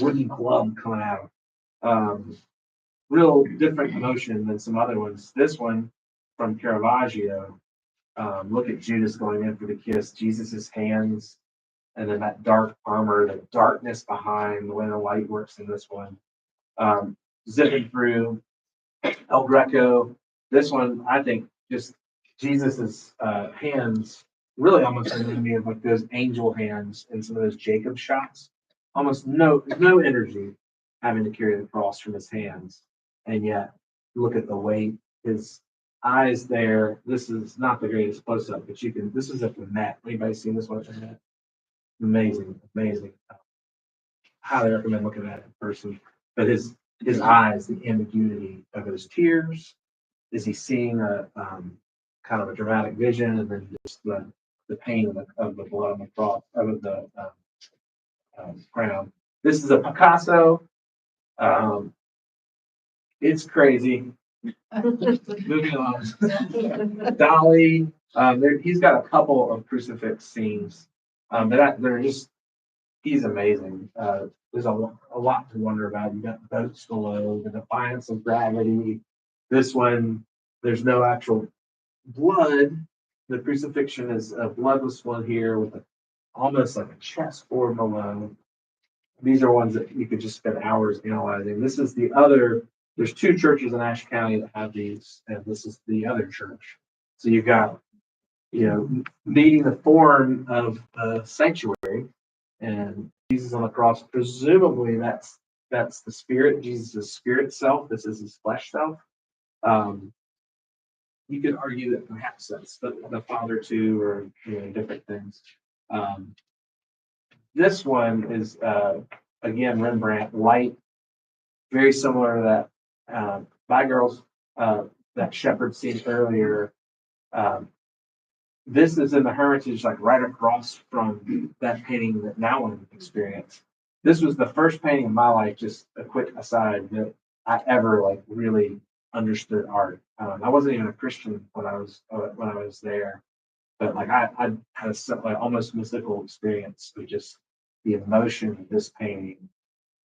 wooden club coming out. Real different emotion than some other ones. This one from Caravaggio, look at Judas going in for the kiss, Jesus's hands, and then that dark armor, the darkness behind, the way the light works in this one. Zipping through El Greco, this one, I think just Jesus's hands really almost reminded me of like those angel hands in some of those Jacob shots. Almost no energy having to carry the cross from his hands. And yet, look at the weight, his eyes there. This is not the greatest close up, but this is at the net. Anybody seen this one at the net? Amazing. Highly recommend looking at it in person. But his eyes, the ambiguity of his tears. Is he seeing a kind of a dramatic vision, and then just the pain of the blood on the cross, of the crown? This is a Picasso. It's crazy. Moving on. Dali. He's got a couple of crucifix scenes, but he's amazing. There's a lot to wonder about. You got the boats below, the defiance of gravity. This one, there's no actual blood. The crucifixion is a bloodless one here with almost like a chessboard below. These are ones that you could just spend hours analyzing. This is the other. There's two churches in Ashe County that have these, and this is the other church. So you've got, meeting the form of a sanctuary, and Jesus on the cross. Presumably, that's the spirit. Jesus' spirit self. This is his flesh self. You could argue that perhaps that's the Father too, or different things. This one is again Rembrandt, light, very similar to that Bye Girls, that shepherd scene earlier. This is in the Hermitage, like right across from that painting that now one experienced. This was the first painting in my life, just a quick aside, that I ever really understood art. I wasn't even a Christian when I was there, but I had a almost mystical experience with just the emotion of this painting.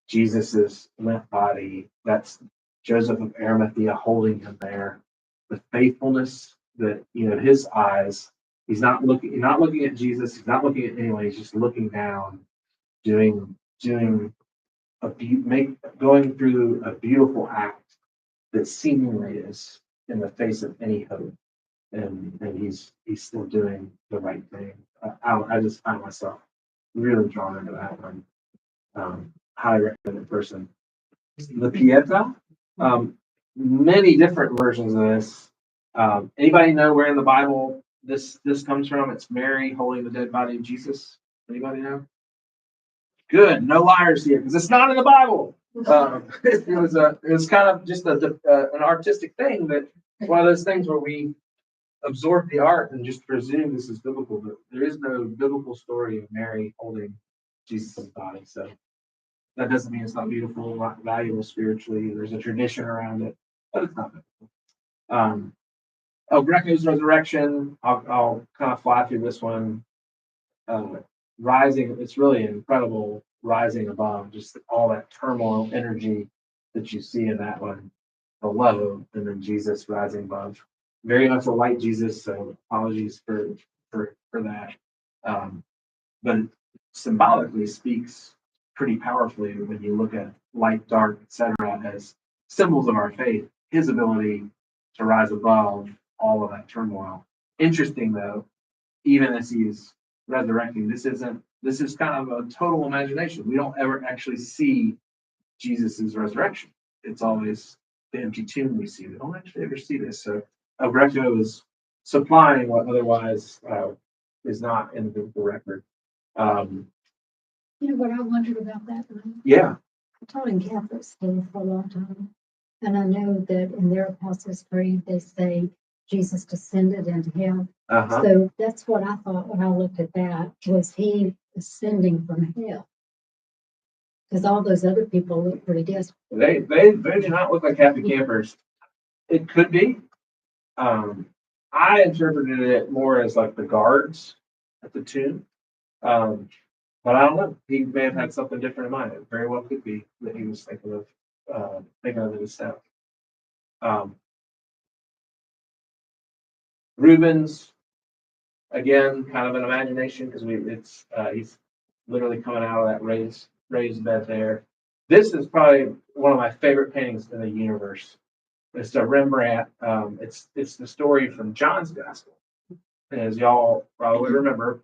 Jesus's limp body, that's Joseph of Arimathea holding him there. The faithfulness that his eyes. He's not looking at Jesus. He's not looking at anyone. He's just looking down, going through a beautiful act that seemingly is in the face of any hope, and he's still doing the right thing. I just find myself really drawn into that one. Highly recommend in person. The Pietà, many different versions of this. Anybody know where in the Bible this comes from? It's Mary holding the dead body of Jesus. Anybody know? Good, no liars here, because it's not in the Bible. It was kind of just an artistic thing, that one of those things where we absorb the art and just presume this is biblical, but there is no biblical story of Mary holding Jesus' body. So that doesn't mean it's not beautiful, not valuable spiritually. There's a tradition around it, but it's not biblical. Greco's Resurrection, I'll kind of fly through this one. Rising, it's really incredible, rising above just all that turmoil energy that you see in that one below, and then Jesus rising above. Very much a light Jesus, so apologies for that. But it symbolically speaks pretty powerfully when you look at light, dark, etc., as symbols of our faith. His ability to rise above all of that turmoil. Interesting though, even as he's resurrecting, this is kind of a total imagination. We don't ever actually see Jesus's resurrection. It's always the empty tomb we see. We don't actually ever see this. So Greco is supplying what otherwise is not in the biblical record. You know what I wondered about that? Yeah. I taught in Catholic school for a long time. And I know that in their Apostles' Creed, they say Jesus descended into hell. Uh-huh. So that's what I thought when I looked at that, was he ascending from hell? Because all those other people look pretty desperate. They do not look like happy campers. It could be. I interpreted it more as like the guards at the tomb. But I don't know. He may have had something different in mind. It very well could be that he was thinking of it himself. Reuben's, again, kind of an imagination because he's literally coming out of that raised bed there. This is probably one of my favorite paintings in the universe. It's a Rembrandt. It's the story from John's Gospel. And as y'all probably remember,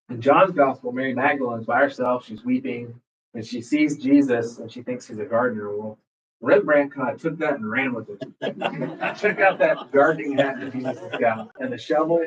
in John's Gospel, Mary Magdalene's by herself. She's weeping, and she sees Jesus, and she thinks he's a gardener. Well, Rembrandt kind of took that and ran with it. Took out that gardening hat that Jesus has got and the shovel.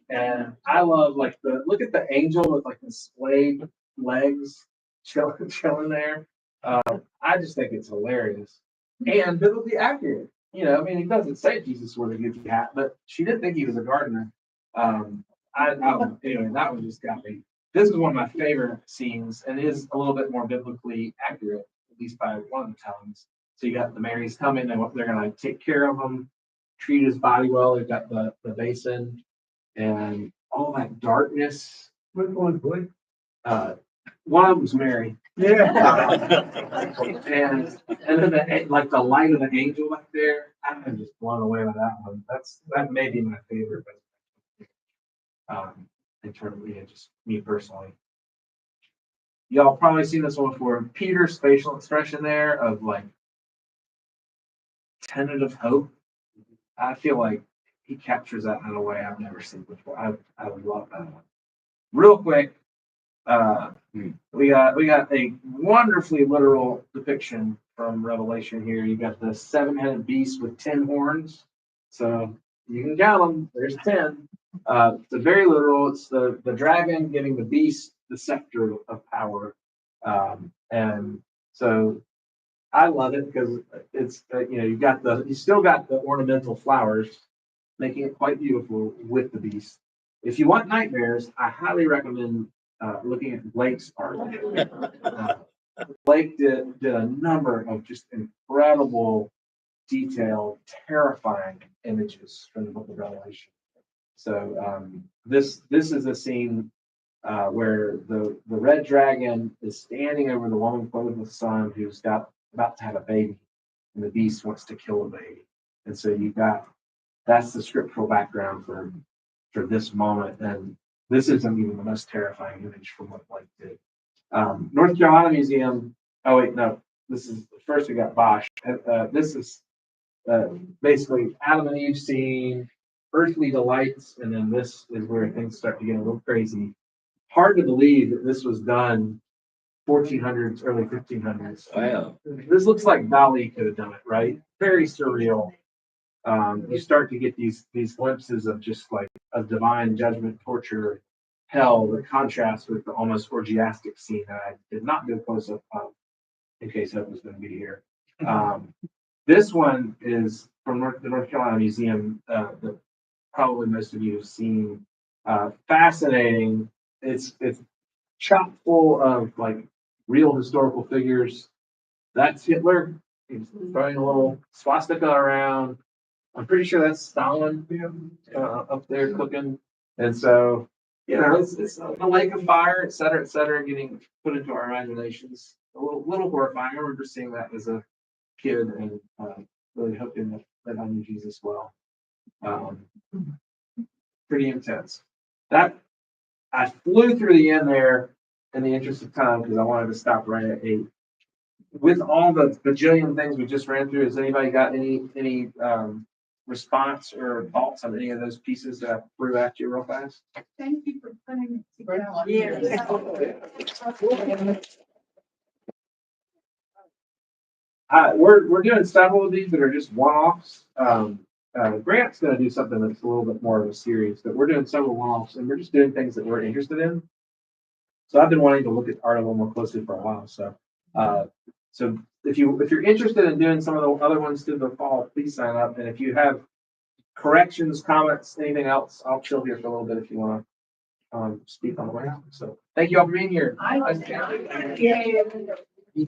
And I love look at the angel with like the splayed legs chilling there. I just think it's hilarious and biblically accurate. You know, I mean, it doesn't say Jesus wore the Gucci hat, but she didn't think he was a gardener. Anyway, that one just got me. This is one of my favorite scenes, and it is a little bit more biblically accurate, at least by one of the tellings. So you got the Marys coming, and they're going to take care of him, treat his body well. They've got the basin and all that darkness. Which one's which? One of them's Mary. Yeah. and then the light of the angel back there. I'm just blown away by that one. That may be my favorite, but in terms of just me personally. Y'all probably seen this one before. Peter's facial expression there of like tentative hope. I feel like he captures that in a way I've never seen before. I love that one. Real quick, we got a wonderfully literal depiction from Revelation here. You got the 7-headed beast with 10 horns. So you can count them. There's 10. It's a very literal. It's the dragon giving the beast the scepter of power. And so I love it because it's you still got the ornamental flowers, making it quite beautiful with the beast. If you want nightmares, I highly recommend looking at Blake's art. Blake did a number of just incredible, detailed, terrifying images from the book of Revelation. So this is a scene where the red dragon is standing over the woman clothed with the sun who's about to have a baby, and the beast wants to kill the baby. And so that's the scriptural background for this moment. And this isn't even the most terrifying image from what Blake did. North Carolina Museum. Oh wait, no. This is first we got Bosch. This is basically Adam and Eve scene, earthly delights, and then this is where things start to get a little crazy. Hard to believe that this was done 1400s, early 1500s. Wow. This looks like Dali could have done it, right? Very surreal. You start to get these glimpses of just like a divine judgment, torture, hell, that contrasts with the almost orgiastic scene that I did not do close up of, in case Hope was going to be here. This one is from the North Carolina Museum that probably most of you have seen. Fascinating. It's chock full of like real historical figures. That's Hitler. He's throwing a little swastika around. I'm pretty sure that's Stalin up there cooking. And so, it's a lake of fire, et cetera, getting put into our imaginations. A little horrifying. I remember seeing that as a kid and really hoping that I knew Jesus well. Pretty intense. That I flew through the end there in the interest of time because I wanted to stop right at 8. With all the bajillion things we just ran through, has anybody got any response or thoughts on any of those pieces that I threw at you real fast? Thank you for putting it together. We're doing several of these that are just one-offs. Grant's gonna do something that's a little bit more of a series, but we're doing several one-offs and we're just doing things that we're interested in. So I've been wanting to look at art a little more closely for a while. So if you're interested in doing some of the other ones through the fall, please sign up. And if you have corrections, comments, anything else, I'll chill here for a little bit if you want to speak on the way out. So thank you all for being here. This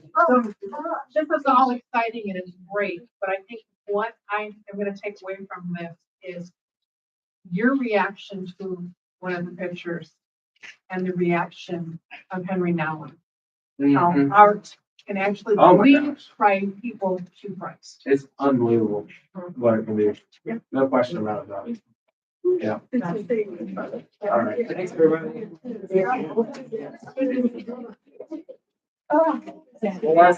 is all exciting and it's great, but I think what I am gonna take away from this is your reaction to one of the pictures and the reaction of Henry Nouwen. How Mhm. art can actually Oh my lead gosh. people to Christ. It's unbelievable what it can do. No question about it. Yeah. All right. Thanks, everybody. Well,